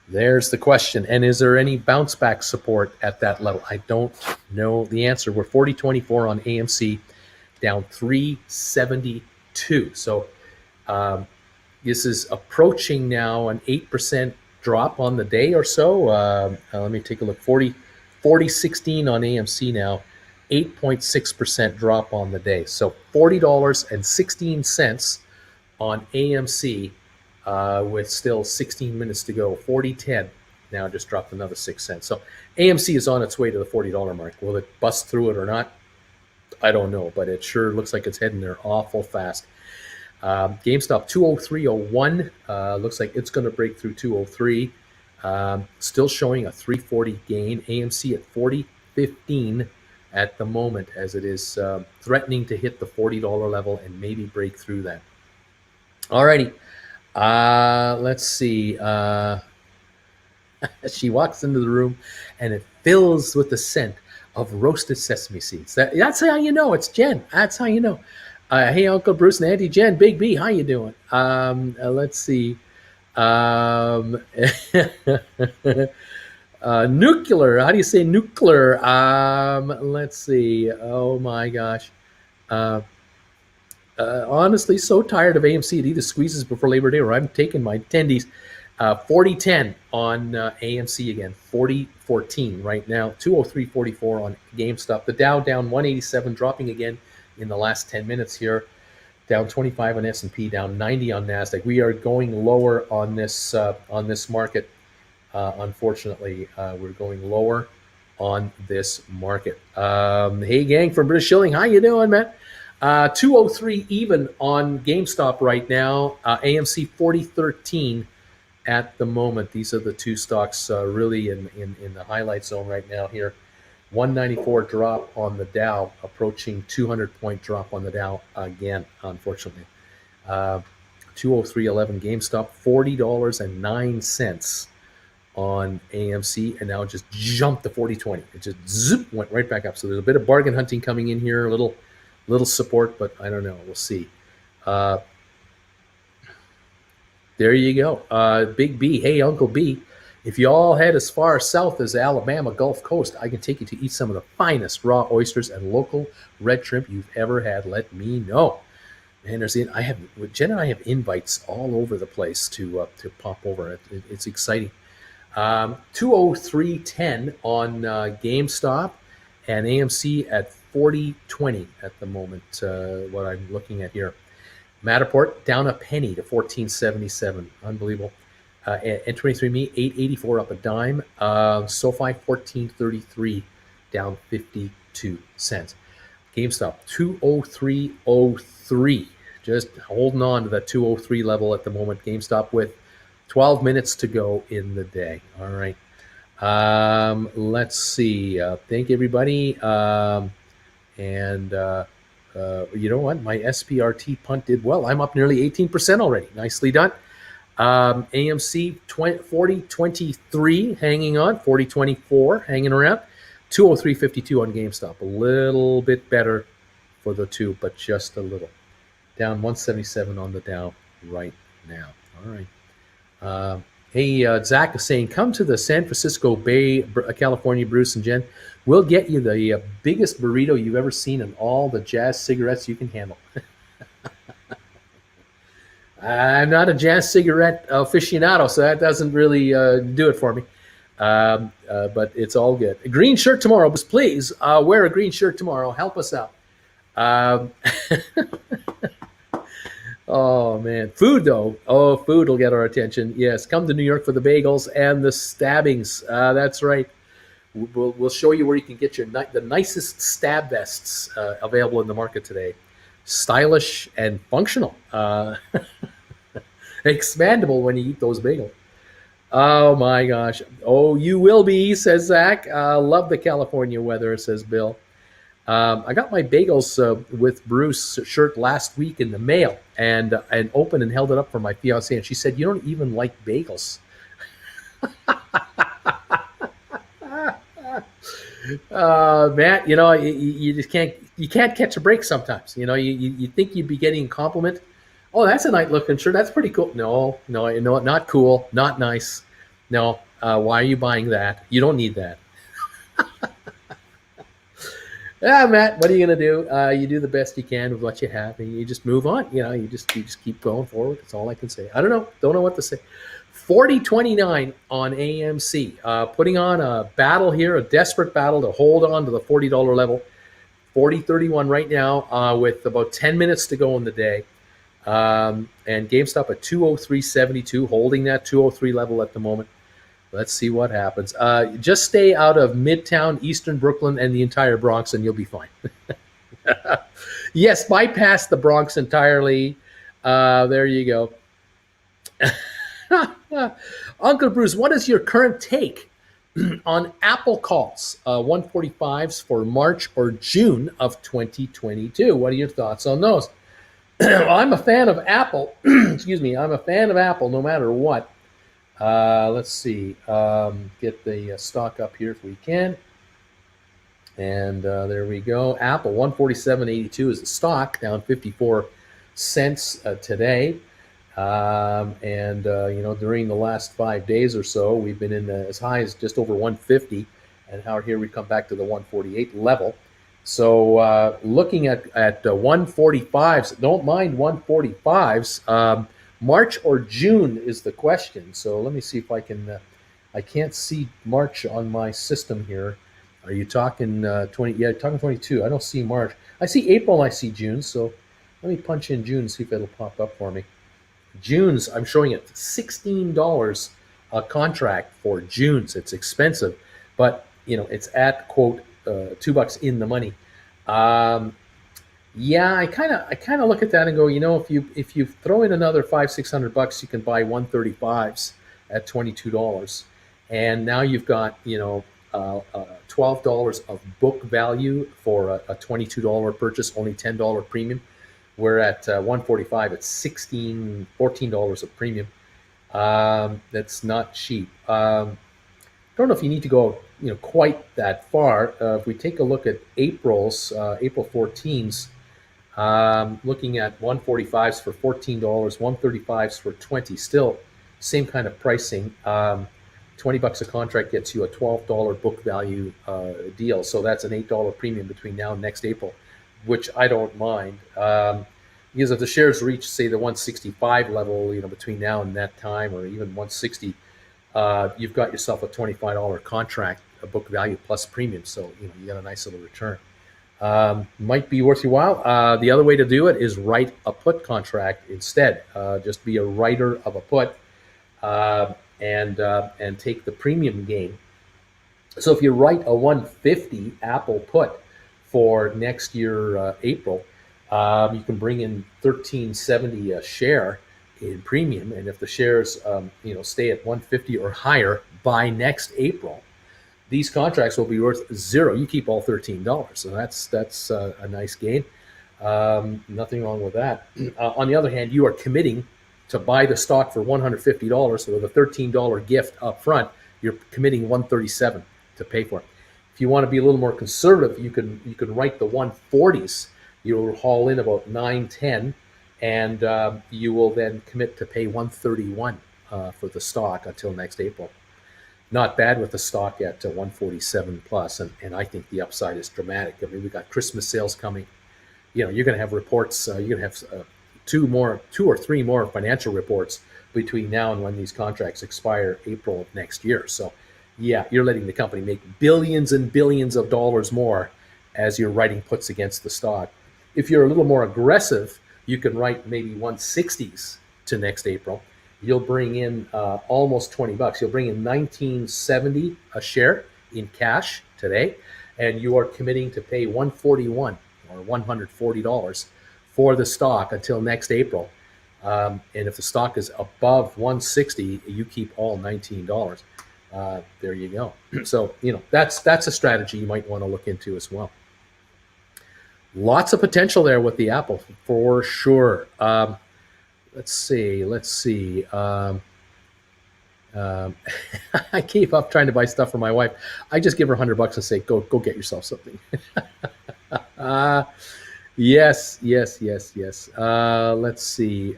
There's the question. And is there any bounce back support at that level? I don't know the answer. We're 40.24 on AMC, down 372. So this is approaching now an 8% drop on the day or so. Let me take a look. 40.16 on AMC now, 8.6% drop on the day. So $40.16 on AMC. With still 16 minutes to go. 40.10 now just dropped another 6 cents. So AMC is on its way to the $40 mark. Will it bust through it or not? I don't know, but it sure looks like it's heading there awful fast. GameStop 203.01. Looks like it's going to break through 203. Still showing a 340 gain. AMC at 40.15 at the moment, as it is threatening to hit the $40 level and maybe break through that. Alrighty, let's see. She walks into the room, and it fills with the scent of roasted sesame seeds. That's how you know it's Jen. That's how you know. Hey, Uncle Bruce and Auntie Jen, Big B, how you doing? Let's see. Um, nuclear. How do you say nuclear? Let's see. Oh my gosh. Uh, Honestly, so tired of AMC. It either squeezes before Labor Day or I'm taking my attendees. 40-10 on AMC again. 40-14 right now. 203.44 on GameStop. The Dow down 187, dropping again in the last 10 minutes here. Down 25 on S&P, down 90 on Nasdaq. We are going lower on this market. Unfortunately, we're going lower on this market. Hey, gang from British Shilling, how you doing, man? 203 even on GameStop right now. AMC 40.13 at the moment. These are the two stocks really in the highlight zone right now here. 194 drop on the Dow, approaching 200-point drop on the Dow again, unfortunately. 203.11 GameStop, $40.09 on AMC, and now it just jumped to 40.20. It just zip went right back up. So there's a bit of bargain hunting coming in here, a little support, but I don't know. We'll see. There you go. Big B. Hey, Uncle B. If you all head as far south as Alabama Gulf Coast, I can take you to eat some of the finest raw oysters and local red shrimp you've ever had. Let me know. Man, Jen and I have invites all over the place to pop over. It's exciting. 203.10 on GameStop, and AMC at 40.20 at the moment. What I'm looking at here. Matterport down a penny to 14.77. Unbelievable. N23me 8.84 up a dime. SoFi 14.33 down 52 cents. GameStop 203.03. Just holding on to that 203 level at the moment. GameStop with 12 minutes to go in the day. All right. Let's see. Thank everybody. You know what? My SPRT punt did well. I'm up nearly 18% already. Nicely done. AMC 40.23 hanging on. 40.24 hanging around. 203.52 on GameStop. A little bit better for the two, but just a little. Down 177 on the Dow right now. All right. Hey, Zach is saying, come to the San Francisco Bay, California, Bruce and Jen. We'll get you the biggest burrito you've ever seen and all the jazz cigarettes you can handle. I'm not a jazz cigarette aficionado, so that doesn't really do it for me. But it's all good. A green shirt tomorrow, please wear a green shirt tomorrow. Help us out. Oh, man. Food, though. Oh, food will get our attention. Yes, come to New York for the bagels and the stabbings. That's right. We'll show you where you can get the nicest stab vests available in the market today. Stylish and functional. Expandable when you eat those bagels. Oh, my gosh. Oh, you will be, says Zach. Love the California weather, says Bill. I got my bagels with Bruce shirt last week in the mail and opened and held it up for my fiance, and she said, "You don't even like bagels." Matt, you know, you just can't catch a break sometimes. You know, you think you'd be getting a compliment. Oh, that's a nice looking shirt. That's pretty cool. No, not cool, not nice. No, why are you buying that? You don't need that. Yeah, Matt, what are you going to do? You do the best you can with what you have, and you just move on. You know, you just keep going forward. That's all I can say. I don't know. Don't know what to say. 40.29 on AMC. Putting on a battle here, a desperate battle to hold on to the $40 level. 40.31 right now with about 10 minutes to go in the day. And GameStop at 203.72, holding that 203 level at the moment. Let's see what happens. Just stay out of Midtown, Eastern Brooklyn, and the entire Bronx, and you'll be fine. Yes, bypass the Bronx entirely. There you go. Uncle Bruce, what is your current take on Apple calls, 145s for March or June of 2022. What are your thoughts on those? Well, I'm a fan of Apple. Excuse me. I'm a fan of Apple no matter what. Let's see. Get the stock up here if we can. And there we go. Apple 147.82 is the stock, down 54 cents today. During the last 5 days or so, we've been in as high as just over 150, and here we come back to the 148 level. So looking at 145s, don't mind 145s. March or June is the question. So let me see if I can. I can't see March on my system here. Are you talking 20? Yeah, talking 22. I don't see March. I see April. I see June. So let me punch in June and see if it'll pop up for me. June's, I'm showing it $16 a contract for June's. It's expensive, but it's at quote $2 in the money. Yeah, I kind of look at that and go, if you throw in another $500-600, you can buy 135s at $22, and now you've got $12 of book value for a $22 purchase, only $10 premium. We're at 145 at $14 of premium. That's not cheap. Don't know if you need to go quite that far. If we take a look at April 14s, looking at 145s for $14, 135s for $20, still same kind of pricing. $20 a contract gets you a $12 book value deal. So that's an $8 premium between now and next April, which I don't mind. Because if the shares reach, say, the 165 level, between now and that time, or even 160, you've got yourself a $25 contract, a book value plus premium. So, you got a nice little return. Might be worth your while. The other way to do it is write a put contract instead. Just be a writer of a put and take the premium gain. So if you write a 150 Apple put for next year, April, you can bring in $13.70 a share in premium, and if the shares stay at 150 or higher by next April, these contracts will be worth zero. You keep all $13, so that's a nice gain. Nothing wrong with that. On the other hand, you are committing to buy the stock for $150, so with a $13 gift up front, you're committing $137 to pay for it. If you want to be a little more conservative, you can write the 140s. You'll haul in about 9-10, and you will then commit to pay $131 for the stock until next April. Not bad with the stock at 147 plus, and I think the upside is dramatic. I mean, we got Christmas sales coming. You're going to have reports. You're going to have two or three more financial reports between now and when these contracts expire, April of next year. So, yeah, you're letting the company make billions and billions of dollars more as you're writing puts against the stock. If you're a little more aggressive, you can write maybe 160s to next April. You'll bring in almost $20. You'll bring in $19.70 a share in cash today, and you are committing to pay $141 or $140 for the stock until next April. And if the stock is above 160, you keep all $19. There you go. So that's a strategy you might want to look into as well. Lots of potential there with the Apple for sure. Let's see. I keep up trying to buy stuff for my wife. I just give her $100 and say, go get yourself something. Yes. Let's see.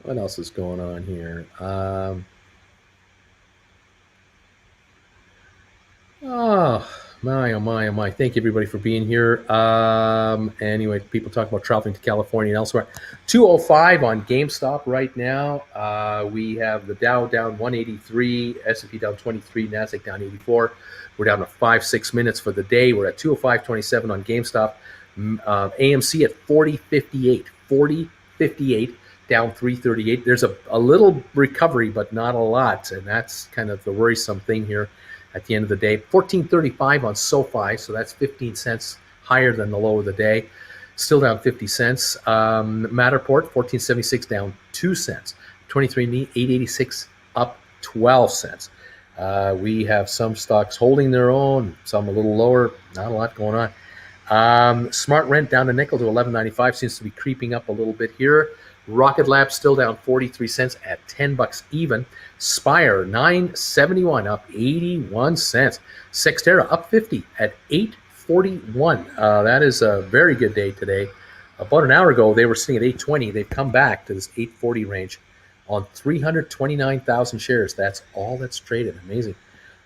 What else is going on here? Oh my. Thank you, everybody, for being here. Anyway, people talk about traveling to California and elsewhere. 205 on GameStop right now. We have the Dow down 183, S&P down 23, NASDAQ down 84. We're down to 5-6 minutes for the day. We're at 205.27 on GameStop. AMC at 40.58. 40.58, down 338. There's a little recovery, but not a lot, and that's kind of the worrisome thing here. At the end of the day, 14.35 on SoFi, so that's 15 cents higher than the low of the day. Still down 50 cents. Matterport, 14.76, down 2 cents. 23andMe, 8.86, up 12 cents. We have some stocks holding their own, some a little lower, not a lot going on. Smart Rent down a nickel to 11.95, seems to be creeping up a little bit here. Rocket Lab still down 43 cents at $10 even. Spire 9.71 up 81 cents. Sextera up 50 at 8.41. That is a very good day today. About an hour ago they were sitting at 8.20. They've come back to this 8.40 range on 329,000 shares. That's all that's traded. Amazing.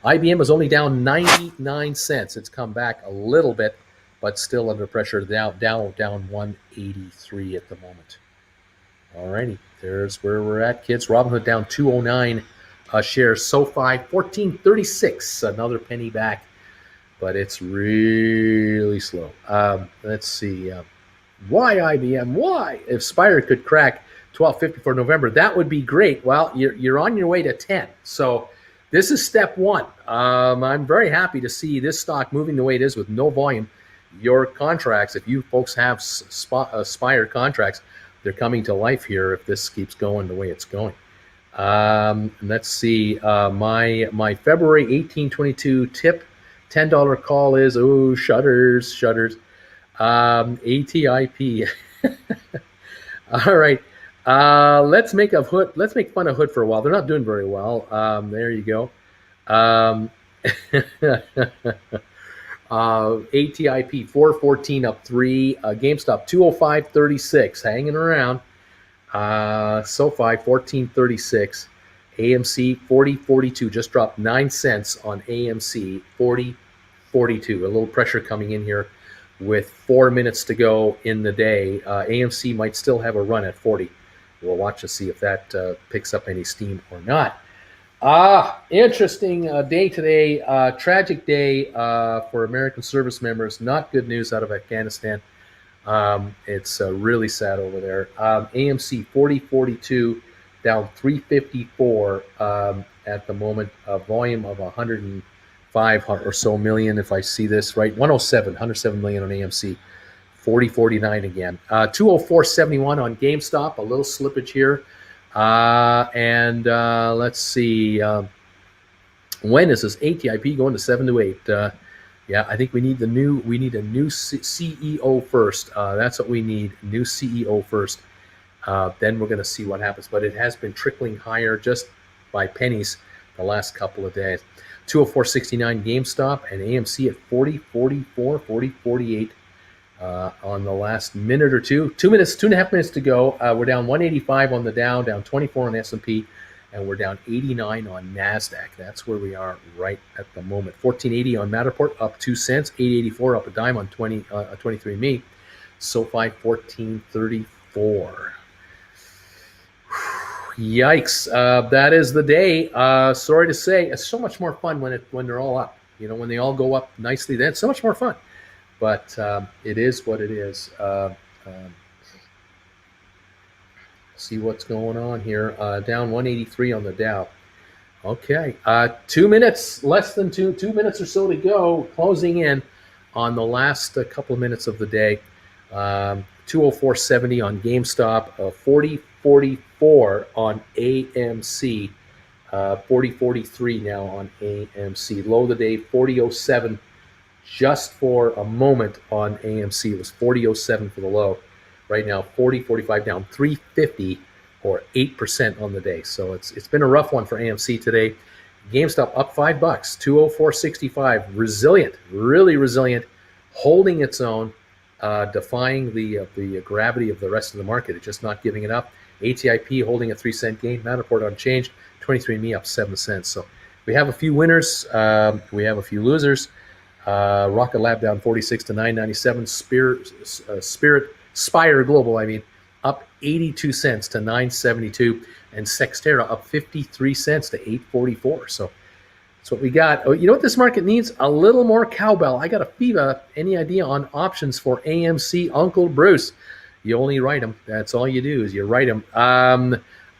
IBM was only down 99 cents. It's come back a little bit, but still under pressure, down 183 at the moment. Alrighty, there's where we're at, kids. Robinhood down 209 shares. SoFi 1436, another penny back, but it's really slow. Let's see. Why IBM? Why? If Spire could crack 1250 for November, that would be great. Well, you're on your way to 10. So this is step one. I'm very happy to see this stock moving the way it is with no volume. Your contracts, if you folks have Spire contracts, they're coming to life here if this keeps going the way it's going. Let's see. My February 1822 tip $10 call is, shudders. ATIP. All right. Let's make fun of Hood for a while. They're not doing very well. There you go. ATIP 414 up 3. GameStop 205.36 hanging around. SoFi 14.36. AMC 40.42 just dropped 9 cents on AMC 40.42. A little pressure coming in here with 4 minutes to go in the day. AMC might still have a run at 40. We'll watch to see if that picks up any steam or not. Interesting day today. Tragic day for American service members. Not good news out of Afghanistan. It's really sad over there. AMC 40.42 down 354 at the moment. A volume of 105 or so million, if I see this right. 107 million on AMC. 40.49 again. 204.71 on GameStop. A little slippage here. Let's see. When is this ATIP going to 7 to 8? Yeah, I think we need a new CEO first. That's what we need. New CEO first. Then we're going to see what happens. But it has been trickling higher just by pennies the last couple of days. 204.69 GameStop and AMC at 40.44, 40.48. On the last minute or two. 2.5 minutes to go. We're down 185 on the Dow, down 24 on S&P, and we're down 89 on NASDAQ. That's where we are right at the moment. 1480 on Matterport, up 2 cents. 884 up a dime on 23andMe. SoFi 1434. Yikes. That is the day. Sorry to say, it's so much more fun when they're all up. When they all go up nicely, then it's so much more fun. But it is what it is. See what's going on here. Down 183 on the Dow. Okay. 2 minutes, less than 2 minutes or so to go. Closing in on the last couple of minutes of the day. 204.70 on GameStop. 40.44 on AMC. 40.43 now on AMC. Low of the day, 40.07. Just for a moment on AMC. It was 40.07 for the low. Right now, 40.45 down 350 or 8% on the day. So it's been a rough one for AMC today. GameStop up $5, 204.65. Resilient, really resilient, holding its own, defying the gravity of the rest of the market. It's just not giving it up. ATIP holding a 3-cent gain. Matterport unchanged. 23andMe up 7 cents. So we have a few winners. We have a few losers. Rocket Lab down 46 to 9.97. Spire Global, up 82 cents to 9.72, and Sextera up 53 cents to 8.44. So that's what we got. Oh, you know what this market needs? A little more cowbell. I got a FIVA. Any idea on options for AMC? Uncle Bruce. You only write them. That's all you do is you write them.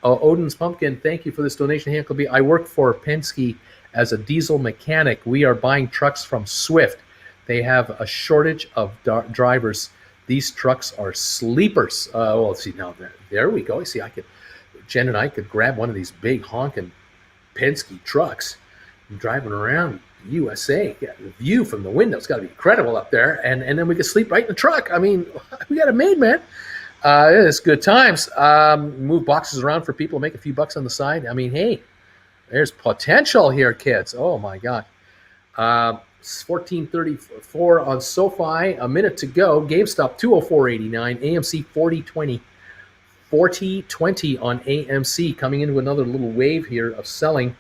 Odin's Pumpkin, thank you for this donation. Hankleby. I work for Penske as a diesel mechanic. We are buying trucks from Swift. They have a shortage of drivers. These trucks are sleepers. See, now there we go. See, Jen and I could grab one of these big honking Penske trucks driving around USA. Yeah, the view from the window, it's got to be incredible up there. And then we could sleep right in the truck. I mean, we got it made, man. It's good times. Move boxes around for people, make a few bucks on the side. I mean, hey, there's potential here, kids. Oh my God. 14:34 on SoFi. A minute to go. GameStop 204.89. AMC 40.20. 40.20 on AMC. Coming into another little wave here of selling.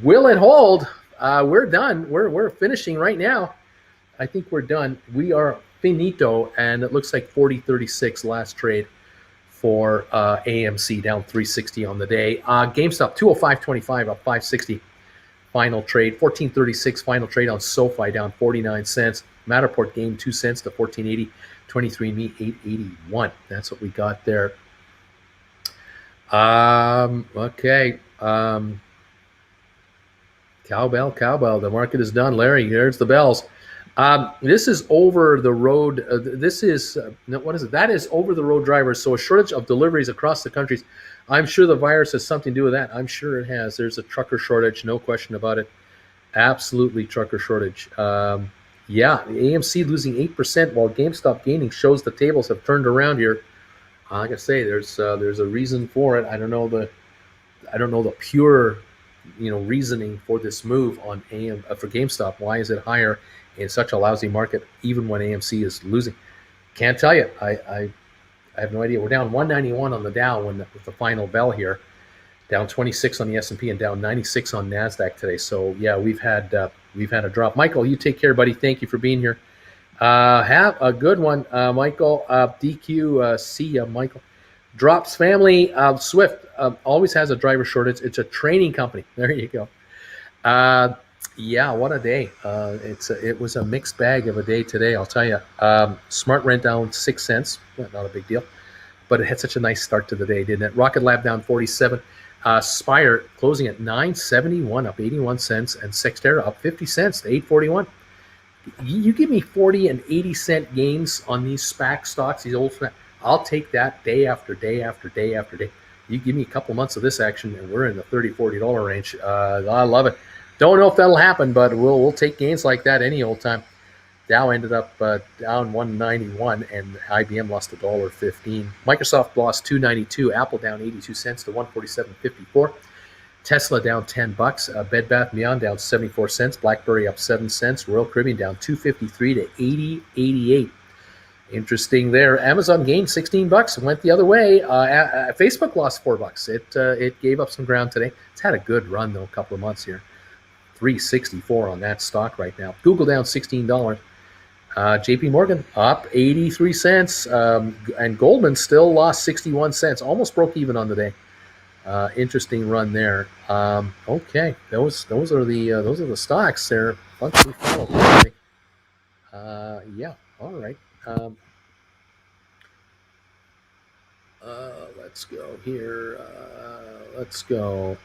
Will it hold? We're done. We're finishing right now. I think we're done. We are finito, and it looks like 40.36 last trade for AMC, down 360 on the day. GameStop 205.25 up 560. Final trade 14.36. Final trade on SoFi, down 49 cents. Matterport gained 2 cents to 14.80. 23andMe 8.81. That's what we got there. Okay. Cowbell. The market is done. Larry, there's the bells. This is over the road. This is what is it? That is over the road drivers. So a shortage of deliveries across the countries. I'm sure the virus has something to do with that. I'm sure it has. There's a trucker shortage, no question about it. Absolutely trucker shortage. Yeah, AMC losing 8% while GameStop gaining shows the tables have turned around here. Like I say, there's a reason for it. I don't know the pure reasoning for this move on for GameStop. Why is it higher in such a lousy market, even when AMC is losing? Can't tell you. I have no idea. We're down 191 on the Dow with the final bell here, down 26 on the S&P, and down 96 on Nasdaq today. So yeah, we've had a drop. Michael, you take care, buddy. Thank you for being here. Have a good one, Michael. DQ, see ya, Michael. Drops family. Swift always has a driver shortage. It's a training company. There you go. Yeah, what a day. It was a mixed bag of a day today, I'll tell you. Smart Rent down 6 cents. Not a big deal. But it had such a nice start to the day, didn't it? Rocket Lab down 47. Spire closing at 971, up 81 cents. And Sextera up 50 cents to 841. You give me 40 and 80 cent gains on these SPAC stocks, these old SPAC, I'll take that day after day after day after day. You give me a couple months of this action, and we're in the $30, $40 range. I love it. Don't know if that'll happen, but we'll take gains like that any old time. Dow ended up down 191, and IBM lost $1.15. Microsoft lost $2.92. Apple down 82 cents to 147.54. Tesla down $10. Bed Bath & Beyond down 74 cents. BlackBerry up 7 cents. Royal Caribbean down 253 to 80.88. Interesting there. Amazon gained $16 and went the other way. Facebook lost $4. It gave up some ground today. It's had a good run though, a couple of months here. 364 on that stock right now. Google down $16. JP Morgan up 83 cents. And Goldman still lost 61 cents. Almost broke even on the day. Interesting run there. Okay, those are the stocks. They're functionally followed. Yeah. All right. Let's go here. Let's go.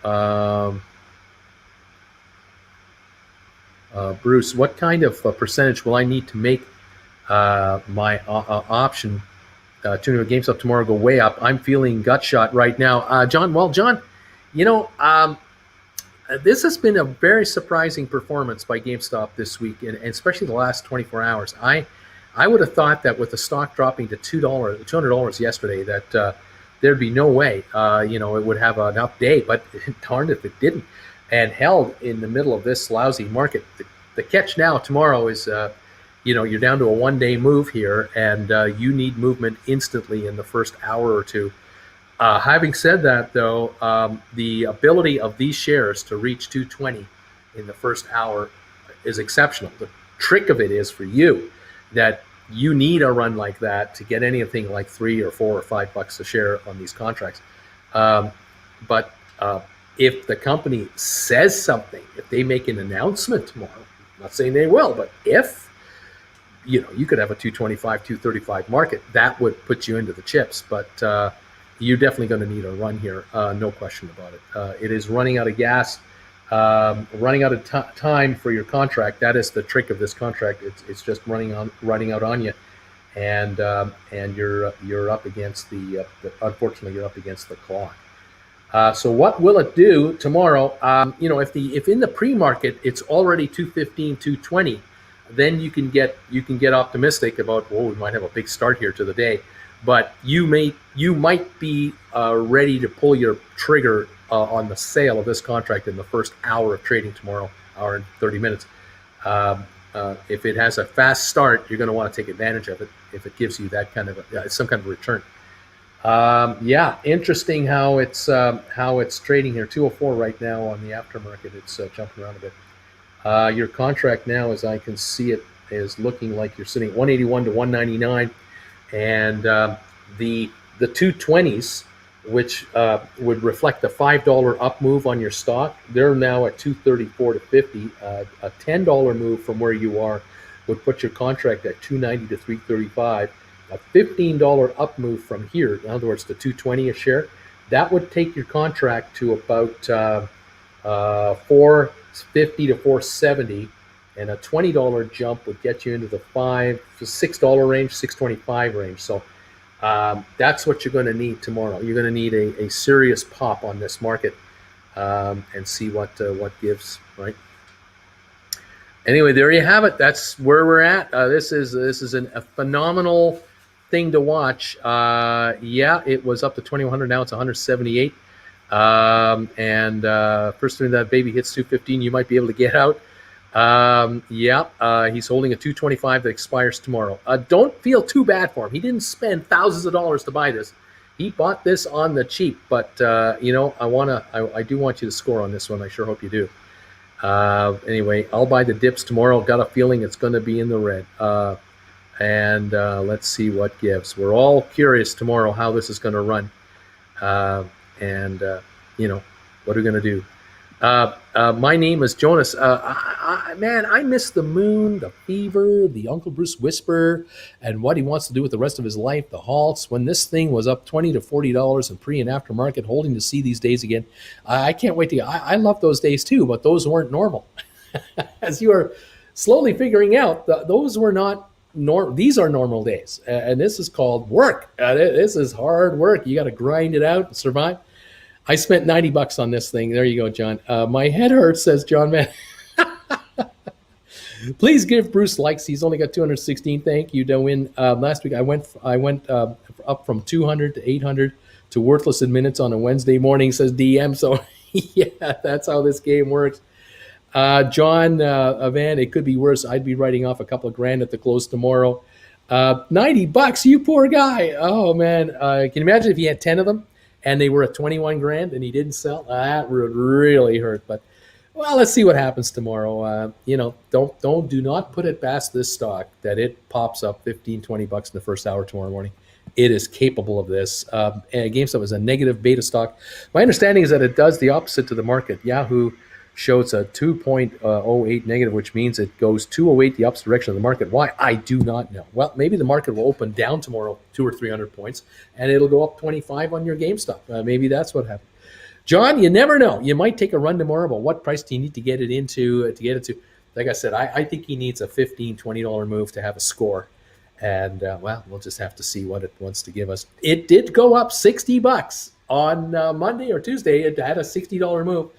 Bruce, what kind of percentage will I need to make my option tuning a GameStop tomorrow go way up? I'm feeling gut shot right now. John, this has been a very surprising performance by GameStop this week, and especially the last 24 hours. I would have thought that with the stock dropping to $200 yesterday, that there'd be no way, it would have an up day, but darned if it didn't, and held in the middle of this lousy market. The catch now tomorrow is, you're down to a one-day move here, and you need movement instantly in the first hour or two. Having said that, though, the ability of these shares to reach 220 in the first hour is exceptional. The trick of it is for you that you need a run like that to get anything like $3 or $4 or $5 a share on these contracts. But if the company says something, if they make an announcement tomorrow, I'm not saying they will, but if you could have a 225, 235 market, that would put you into the chips. But you're definitely going to need a run here, no question about it. It is running out of gas, running out of time for your contract. That is the trick of this contract. It's just running out on you, and you're up against unfortunately you're up against the clock. So what will it do tomorrow? If in the pre-market it's already 215, 220, then you can get optimistic about, oh, we might have a big start here to the day, but you might be ready to pull your trigger on the sale of this contract in the first hour of trading tomorrow, hour and 30 minutes. If it has a fast start, you're going to want to take advantage of it if it gives you that kind of some kind of return. Yeah, interesting how it's trading here. 204 right now on the aftermarket. It's jumping around a bit. Your contract now, as I can see it, is looking like you're sitting at 181 to 199, and the 220s, which would reflect the $5 up move on your stock, they're now at 234 to 50. A $10 move from where you are would put your contract at 290 to 335. A $15 up move from here, in other words, the 220 a share, that would take your contract to about 450 to 470, and a $20 jump would get you into the $6 range, 625 range. So that's what you're going to need tomorrow. You're going to need a serious pop on this market and see what gives, right? Anyway, there you have it. That's where we're at. This is a phenomenal thing to watch. Yeah, it was up to 2100. Now it's 178. First time that baby hits 215, you might be able to get out. He's holding a 225 that expires tomorrow. Don't feel too bad for him. He didn't spend thousands of dollars to buy this. He bought this on the cheap, but I do want you to score on this one. I sure hope you do. Anyway, I'll buy the dips tomorrow. Got a feeling it's going to be in the red. Let's see what gives. We're all curious tomorrow how this is going to run. What are we going to do? My name is Jonas. I miss the moon, the fever, the Uncle Bruce whisper, and what he wants to do with the rest of his life, the halts. When this thing was up $20 to $40 in pre and aftermarket, holding to see these days again. I can't wait to I love those days too, but those weren't normal. As you are slowly figuring out, those were not normal. These are normal days, and this is called work. This is hard work. You got to grind it out and survive. I spent $90 on this thing. There you go, John. My head hurts, says John, man. Please give Bruce likes. He's only got 216. Thank you, Dwayne. Last week I went up from 200 to 800 to worthless minutes on a Wednesday morning, says DM. So yeah, that's how this game works. John Van, it could be worse. I'd be writing off a couple of grand at the close tomorrow. $90, you poor guy. Oh man, can you imagine if he had 10 of them and they were at 21 grand and he didn't sell? That would really hurt. But well, let's see what happens tomorrow. Do not put it past this stock that it pops up $15-20 in the first hour tomorrow morning. It is capable of this. GameStop is a negative beta stock. My understanding is that it does the opposite to the market. Yahoo shows a 2.08 negative, which means it goes 208 the opposite direction of the market. Why? I do not know. Well, maybe the market will open down tomorrow 200 or 300 points, and it'll go up 25 on your GameStop. Maybe that's what happened. John, you never know. You might take a run tomorrow, but what price do you need to get it into? Like I said, I think he needs a $15-20 move to have a score. And, we'll just have to see what it wants to give us. It did go up $60 on Monday or Tuesday. It had a $60 move.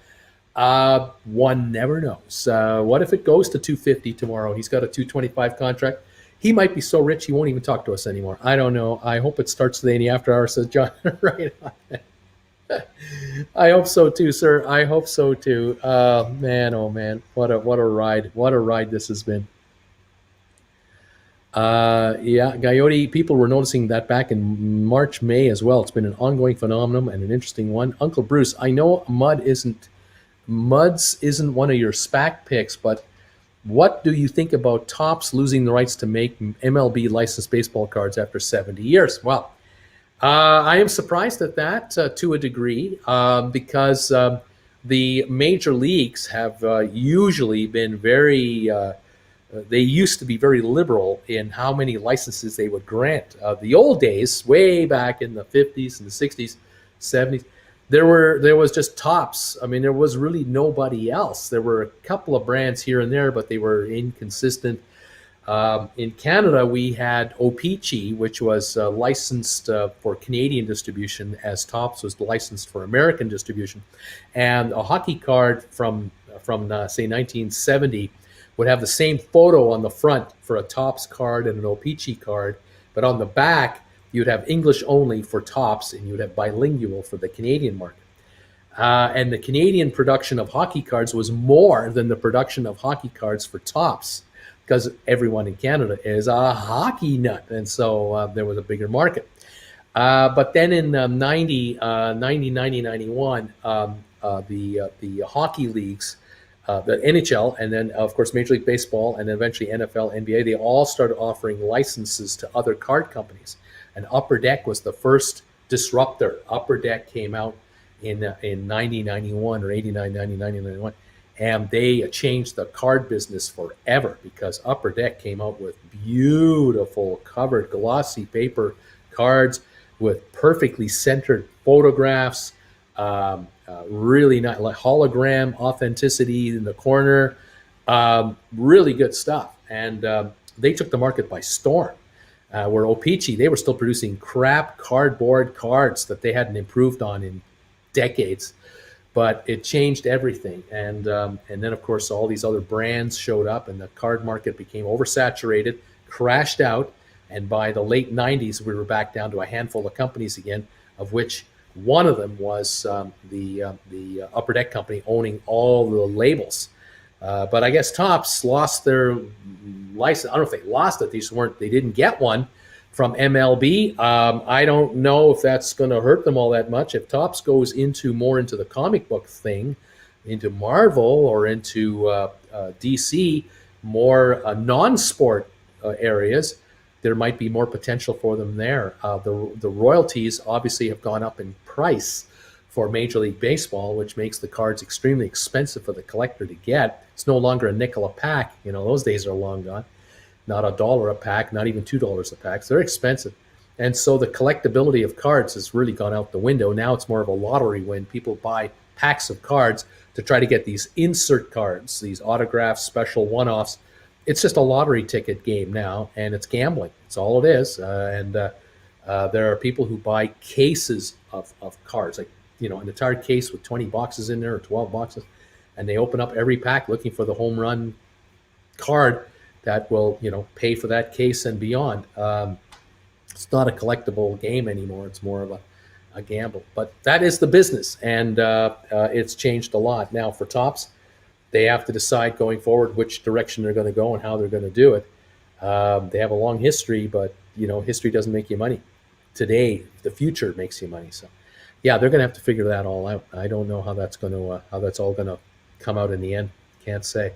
One never knows. What if it goes to 250 tomorrow? He's got a 225 contract. He might be so rich he won't even talk to us anymore. I don't know. I hope it starts today in the after hours, says John. Right on. I hope so too, sir. I hope so too. Oh man, what a ride! What a ride this has been. Coyote, people were noticing that back in March, May as well. It's been an ongoing phenomenon and an interesting one. Uncle Bruce, I know Muds isn't one of your SPAC picks, but what do you think about Topps losing the rights to make MLB licensed baseball cards after 70 years? Well, I am surprised at that to a degree because the major leagues have usually been they used to be very liberal in how many licenses they would grant. The old days, way back in the 50s and the 60s, 70s, there was just Topps. I mean, there was really nobody else. There were a couple of brands here and there, but they were inconsistent. In Canada, we had O-Pee-Chee, which was licensed for Canadian distribution, as Topps was licensed for American distribution. And a hockey card from say 1970 would have the same photo on the front for a Topps card and an O-Pee-Chee card, but on the back you'd have English only for Topps, and you'd have bilingual for the Canadian market. And the Canadian production of hockey cards was more than the production of hockey cards for Topps, because everyone in Canada is a hockey nut. And so there was a bigger market. But then in 91, the hockey leagues, the NHL, and then, of course, Major League Baseball, and eventually NFL, NBA, they all started offering licenses to other card companies. And Upper Deck was the first disruptor. Upper Deck came out in 1991 or 89, 90, 90, 91. And they changed the card business forever, because Upper Deck came out with beautiful covered glossy paper cards with perfectly centered photographs, really not like hologram authenticity in the corner, really good stuff. And they took the market by storm. Where O-Pee-Chee, they were still producing crap cardboard cards that they hadn't improved on in decades. But it changed everything. And then, of course, all these other brands showed up, and the card market became oversaturated, crashed out. And by the late 90s, we were back down to a handful of companies again, of which one of them was the Upper Deck company owning all the labels. But I guess Topps lost their license. I don't know if they lost it. They didn't get one from MLB. I don't know if that's going to hurt them all that much. If Topps goes more into the comic book thing, into Marvel or into DC, more non-sport areas, there might be more potential for them there. The royalties obviously have gone up in price for Major League Baseball, which makes the cards extremely expensive for the collector to get. It's no longer a nickel a pack. Those days are long gone. Not $1 a pack, not even $2 a pack. So they're expensive. And so the collectability of cards has really gone out the window. Now it's more of a lottery when people buy packs of cards to try to get these insert cards, these autographs, special one-offs. It's just a lottery ticket game now, and it's gambling. It's all it is. There are people who buy cases of cards, like, an entire case with 20 boxes in there or 12 boxes, and they open up every pack looking for the home run card that will, pay for that case and beyond. It's not a collectible game anymore. It's more of a gamble. But that is the business, and it's changed a lot. Now, for Topps, they have to decide going forward which direction they're going to go and how they're going to do it. They have a long history, but, history doesn't make you money. Today, the future makes you money. So, yeah, they're going to have to figure that all out. I don't know how that's all going to come out in the end. Can't say.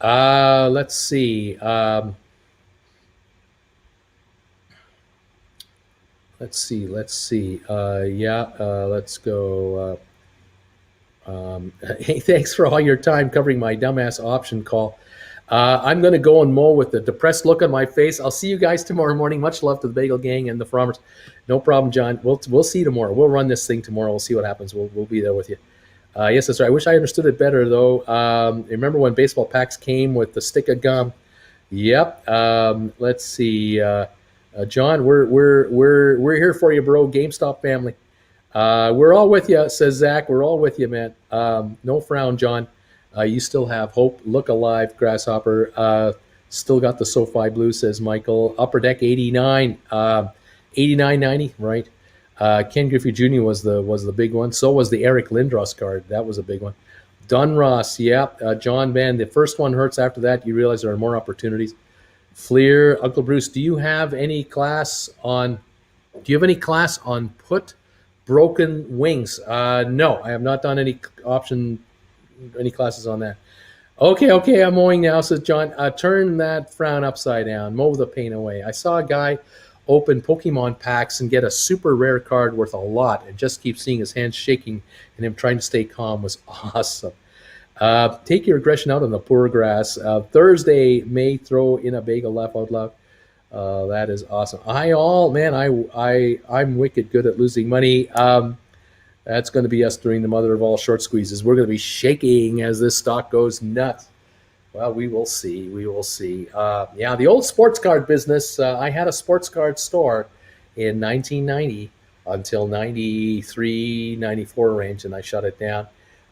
Let's see. Let's go. Hey, thanks for all your time covering my dumbass option call. I'm going to go and mow with a depressed look on my face. I'll see you guys tomorrow morning. Much love to the Bagel Gang and the Frommers. No problem, John. We'll see you tomorrow. We'll run this thing tomorrow. We'll see what happens. We'll be there with you. Yes, that's right. I wish I understood it better, though. Remember when baseball packs came with the stick of gum? Yep. Let's see. John, we're here for you, bro. GameStop family. We're all with you, says Zach. We're all with you, man. No frown, John. You still have hope. Look alive, Grasshopper. Still got the SoFi blue, says Michael. Upper Deck 89, 89.90, right? Ken Griffey Jr. was the big one. So was the Eric Lindros card. That was a big one. Dunross, yeah. John Ben, the first one hurts. After that, you realize there are more opportunities. Fleer, Uncle Bruce, do you have any class on put broken wings? No, I have not done any classes on that. Okay, I'm mowing now, says John. Turn that frown upside down. Mow the pain away. I saw a guy open Pokemon packs and get a super rare card worth a lot, and just keep seeing his hands shaking and him trying to stay calm was awesome. Take your aggression out on the poor grass. Thursday may throw in a bagel, laugh out loud. That is awesome. I'm wicked good at losing money. That's going to be us during the mother of all short squeezes. We're going to be shaking as this stock goes nuts. Well, we will see. We will see. Yeah, the old sports card business. I had a sports card store in 1990 until 93, 94 range, and I shut it down.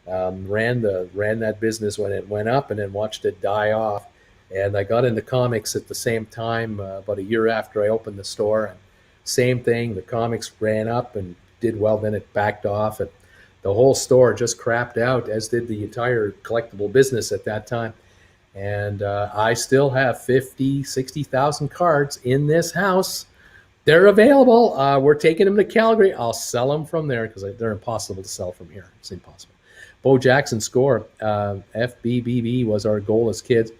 Ran that business when it went up, and then watched it die off. And I got into comics at the same time, about a year after I opened the store. And same thing, the comics ran up and did well. Then it backed off, and the whole store just crapped out, as did the entire collectible business at that time. And I still have 50, 60,000 cards in this house. They're available. We're taking them to Calgary. I'll sell them from there because they're impossible to sell from here. It's impossible. Bo Jackson score. FBBB was our goal as kids.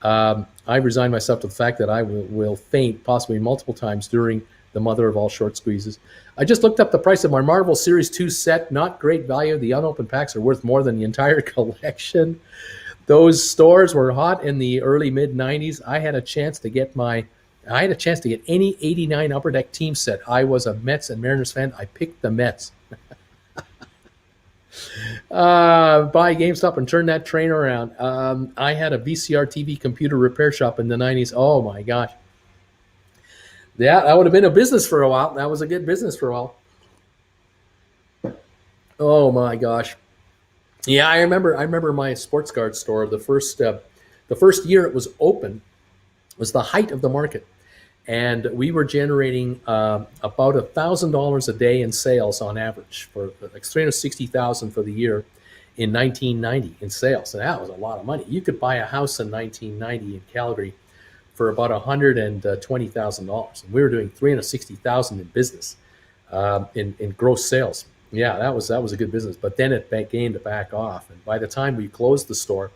I resigned myself to the fact that I will faint possibly multiple times during the mother of all short squeezes. I just looked up the price of my Marvel Series 2 set. Not great value. The unopened packs are worth more than the entire collection. Those stores were hot in the early mid 90s. I had a chance to get any 89 Upper Deck team set. I was a Mets and Mariners fan. I picked the Mets. Buy GameStop and turn that train around. I had a VCR TV computer repair shop in the 90s. Oh my gosh. Yeah, that would have been a business for a while. That was a good business for a while. Oh my gosh. Yeah, I remember my sports card store. The first year it was open was the height of the market, and we were generating about $1,000 a day in sales on average for like 360,000 for the year in 1990 in sales, and that was a lot of money. You could buy a house in 1990 in Calgary for about $120,000, and we were doing 360,000 in business, in gross sales. Yeah, that was a good business. But then it began to back off, and by the time we closed the store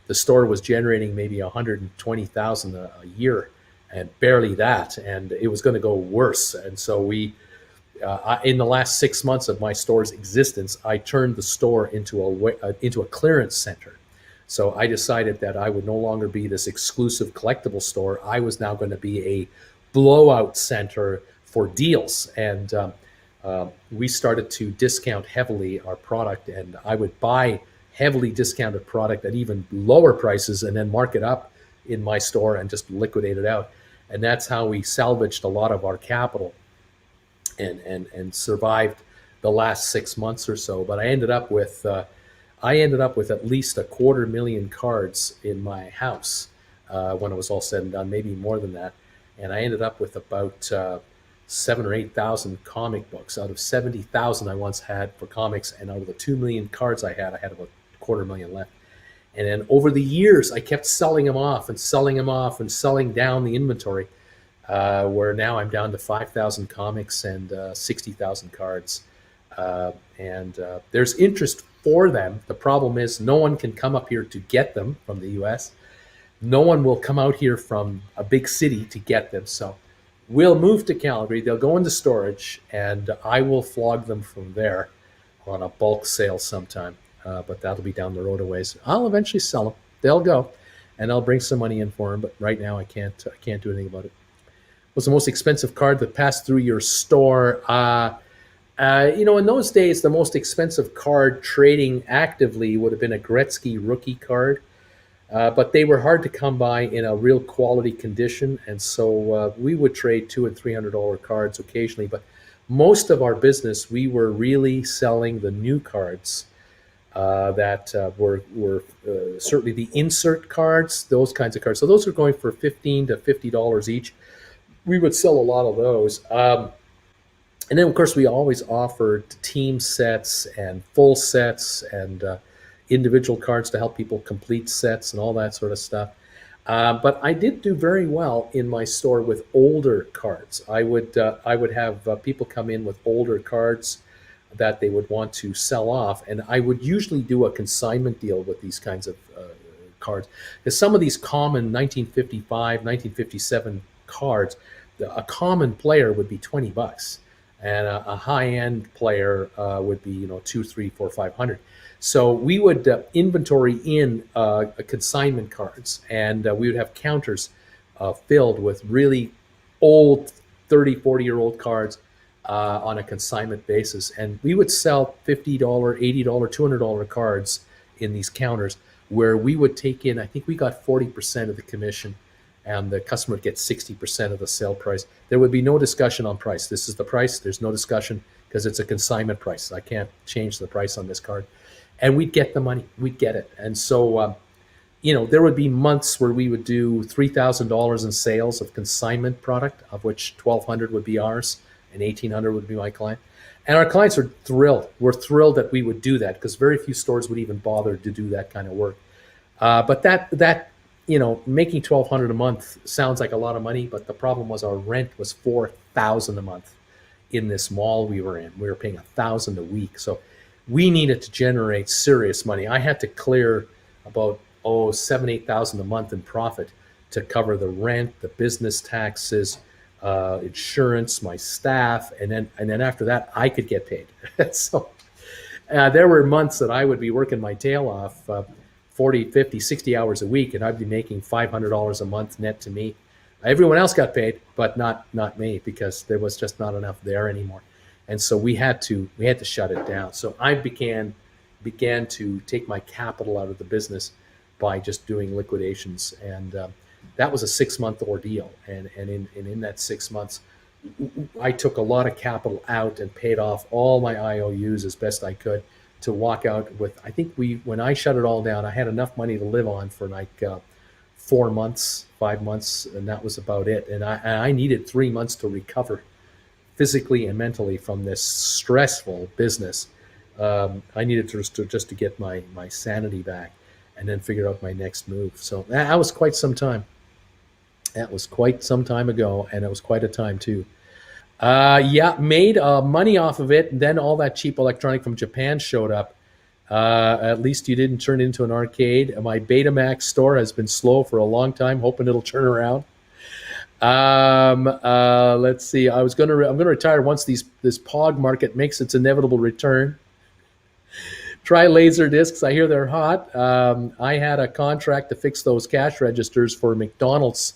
was generating maybe 120,000 a year, and barely that, and it was going to go worse. And so in the last 6 months of my store's existence, I turned the store into a clearance center. So I decided that I would no longer be this exclusive collectible store. I was now going to be a blowout center for deals, and we started to discount heavily our product, and I would buy heavily discounted product at even lower prices and then mark it up in my store and just liquidate it out. And that's how we salvaged a lot of our capital and survived the last 6 months or so. But I ended up with at least 250,000 cards in my house when it was all said and done, maybe more than that. And I ended up with about 7,000 or 8,000 comic books out of 70,000 I once had for comics, and out of the 2 million cards I had about 250,000 left. And then over the years, I kept selling them off and selling them off and selling down the inventory, where now I'm down to 5,000 comics and 60,000 cards. And there's interest for them. The problem is no one can come up here to get them from the US. No one will come out here from a big city to get them. So we'll move to Calgary. They'll go into storage, and I will flog them from there on a bulk sale sometime. But that'll be down the road a ways. I'll eventually sell them. They'll go, and I'll bring some money in for them. But right now, I can't do anything about it. What's the most expensive card that passed through your store? In those days, the most expensive card trading actively would have been a Gretzky rookie card. But they were hard to come by in a real quality condition, and so we would trade $200 and $300 cards occasionally. But most of our business, we were really selling the new cards that were certainly the insert cards, those kinds of cards. So those were going for $15 to $50 each. We would sell a lot of those. And then, of course, we always offered team sets and full sets and individual cards to help people complete sets and all that sort of stuff. But I did do very well in my store with older cards. I would have people come in with older cards that they would want to sell off, and I would usually do a consignment deal with these kinds of cards. Because some of these common 1955, 1957 cards, a common player would be $20, and a high-end player would be 2, 3, 4, 500. So we would inventory in consignment cards, and we would have counters filled with really old 30, 40-year-old cards on a consignment basis. And we would sell $50, $80, $200 cards in these counters where we would take in, I think we got 40% of the commission and the customer would get 60% of the sale price. There would be no discussion on price. This is the price. There's no discussion because it's a consignment price. I can't change the price on this card. And we'd get the money. We'd get it. And so, there would be months where we would do $3,000 in sales of consignment product, of which 1,200 would be ours and 1,800 would be my client. And our clients are thrilled. We're thrilled that we would do that because very few stores would even bother to do that kind of work. But that making 1,200 a month sounds like a lot of money, but the problem was our rent was 4,000 a month in this mall we were in. We were paying 1,000 a week, so we needed to generate serious money. I had to clear about 7,000-8,000 a month in profit to cover the rent, the business taxes, insurance, my staff, and then after that I could get paid. So there were months that I would be working my tail off, 40, 50, 60 hours a week, and I'd be making $500 a month net to me. Everyone else got paid, but not me, because there was just not enough there anymore. And so we had to shut it down. So I began to take my capital out of the business by just doing liquidations, and that was a 6-month ordeal. And in that 6 months, I took a lot of capital out and paid off all my IOUs as best I could to walk out with. I think when I shut it all down, I had enough money to live on for like 4 months, 5 months, and that was about it. And I needed 3 months to recover physically and mentally from this stressful business. I needed to get my sanity back and then figure out my next move. So that was quite some time. That was quite some time ago, and it was quite a time too. Made money off of it. And then all that cheap electronic from Japan showed up. At least you didn't turn it into an arcade. My Betamax store has been slow for a long time, hoping it'll turn around. Let's see. I'm going to retire once this POG market makes its inevitable return. Try laser discs. I hear they're hot. I had a contract to fix those cash registers for McDonald's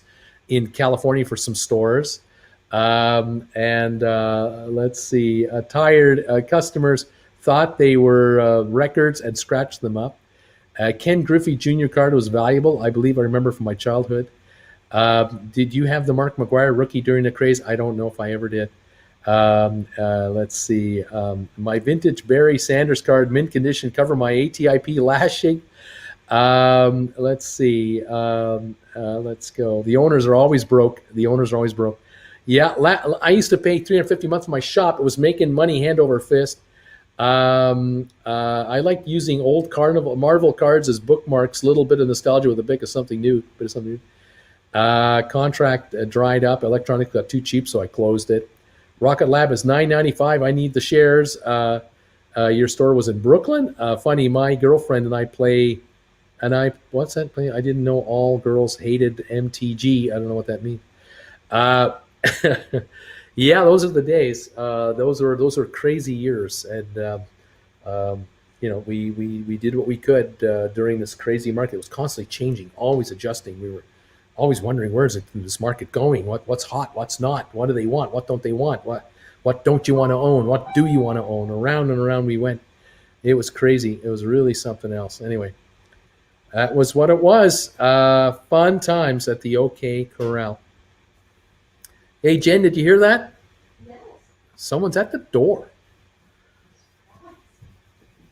in California for some stores. Let's see. Tired customers thought they were records and scratched them up. Ken Griffey Jr. card was valuable. I believe I remember from my childhood. Did you have the Mark McGuire rookie during the craze? I don't know if I ever did. Let's see. My vintage Barry Sanders card, mint condition, cover my ATIP lashing. Let's see. Let's go. The owners are always broke. Yeah, I used to pay $350 a month for my shop. It was making money hand over fist. I like using old Marvel cards as bookmarks. A little bit of nostalgia with a bit of something new. Contract dried up. Electronics got too cheap, so I closed it. Rocket Lab is $9.95. I need the shares. Your store was in Brooklyn. Funny, my girlfriend and I play. What's that play? I didn't know all girls hated MTG. I don't know what that means. Yeah, those are the days. Those are crazy years, and we did what we could during this crazy market. It was constantly changing, always adjusting. We were always wondering, where is this market going? What's hot? What's not? What do they want? What don't they want? What don't you want to own? What do you want to own? Around and around we went. It was crazy. It was really something else. Anyway, that was what it was. Fun times at the OK Corral. Hey, Jen, did you hear that? Yes. Someone's at the door.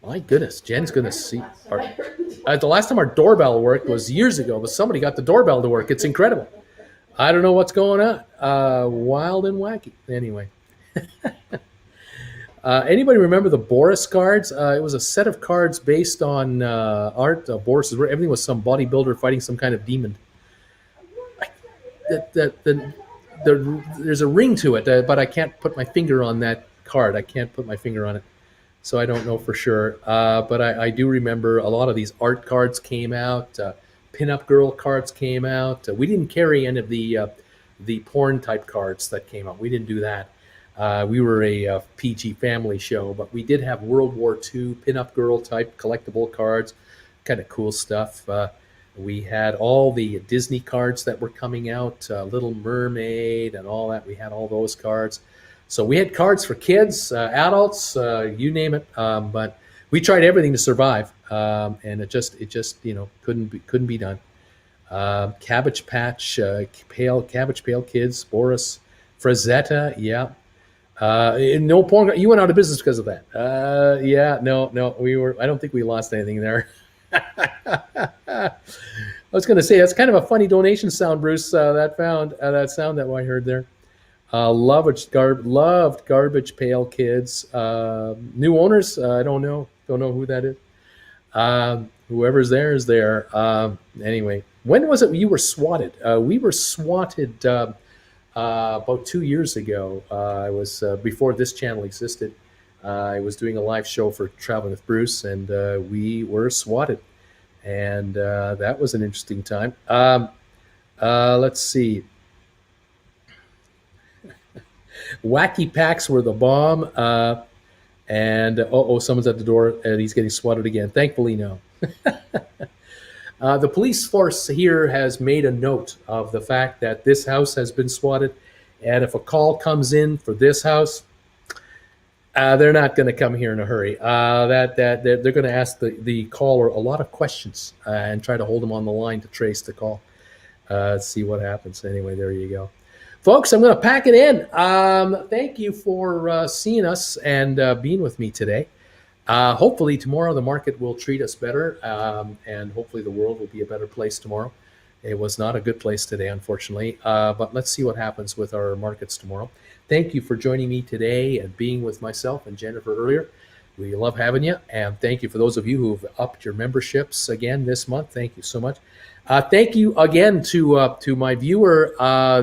My goodness, Jen's going to see. The last time our doorbell worked was years ago, but somebody got the doorbell to work. It's incredible. I don't know what's going on. Wild and wacky. Anyway. Anybody remember the Boris cards? It was a set of cards based on art. Boris, where everything was some bodybuilder fighting some kind of demon. There's a ring to it, but I can't put my finger on that card. I can't put my finger on it, so I don't know for sure. But I do remember a lot of these art cards came out. Pinup girl cards came out. We didn't carry any of the porn type cards that came out. We didn't do that. We were a PG family show, but we did have World War II pinup girl type collectible cards, kind of cool stuff. We had all the Disney cards that were coming out, Little Mermaid and all that. We had all those cards. So we had cards for kids, adults, you name it. But We tried everything to survive, and it just couldn't be done. Cabbage Patch, Pale Cabbage Pale Kids, Boris, Frazetta, yeah. No porn. You went out of business because of that. Yeah, no, we were. I don't think we lost anything there. I was going to say that's kind of a funny donation sound, Bruce. That sound that I heard there. Loved Garbage Pail Kids. New owners. I don't know who that is. Whoever's there is there. Anyway, when was it you were swatted? We were swatted about 2 years ago. I was before this channel existed. I was doing a live show for Traveling with Bruce, and we were swatted, and that was an interesting time. Let's see. Wacky packs were the bomb. And someone's at the door, and he's getting swatted again. Thankfully, no. The police force here has made a note of the fact that this house has been swatted, and if a call comes in for this house, they're not going to come here in a hurry. They're going to ask the caller a lot of questions and try to hold them on the line to trace the call. Let's see what happens. Anyway, there you go. Folks, I'm going to pack it in. Thank you for seeing us and being with me today. Hopefully tomorrow the market will treat us better, and hopefully the world will be a better place tomorrow. It was not a good place today, unfortunately, but let's see what happens with our markets tomorrow. Thank you for joining me today and being with myself and Jennifer earlier. We love having you, and thank you for those of you who've upped your memberships again this month. Thank you so much. Thank you again to my viewer.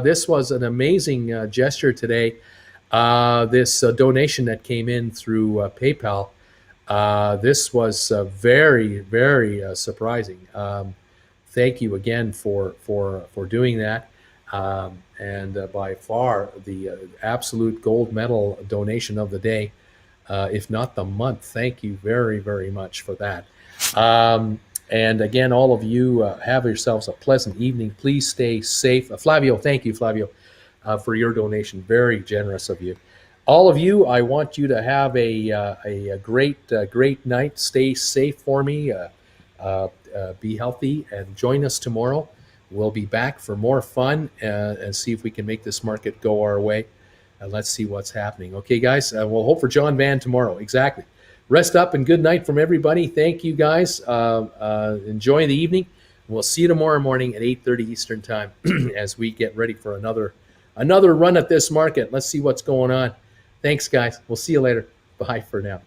This was an amazing gesture today. This donation that came in through PayPal. This was very, very surprising. Thank you again for doing that. And by far the absolute gold medal donation of the day, if not the month. Thank you very, very much for that. And again, all of you have yourselves a pleasant evening. Please stay safe. Flavio, thank you, Flavio, for your donation. Very generous of you. All of you, I want you to have a great night. Stay safe for me. Be healthy and join us tomorrow. We'll be back for more fun and see if we can make this market go our way. Let's see what's happening. Okay, guys, we'll hope for John Van tomorrow. Exactly. Rest up and good night from everybody. Thank you, guys. Enjoy the evening. We'll see you tomorrow morning at 8:30 Eastern Time as we get ready for another run at this market. Let's see what's going on. Thanks, guys. We'll see you later. Bye for now.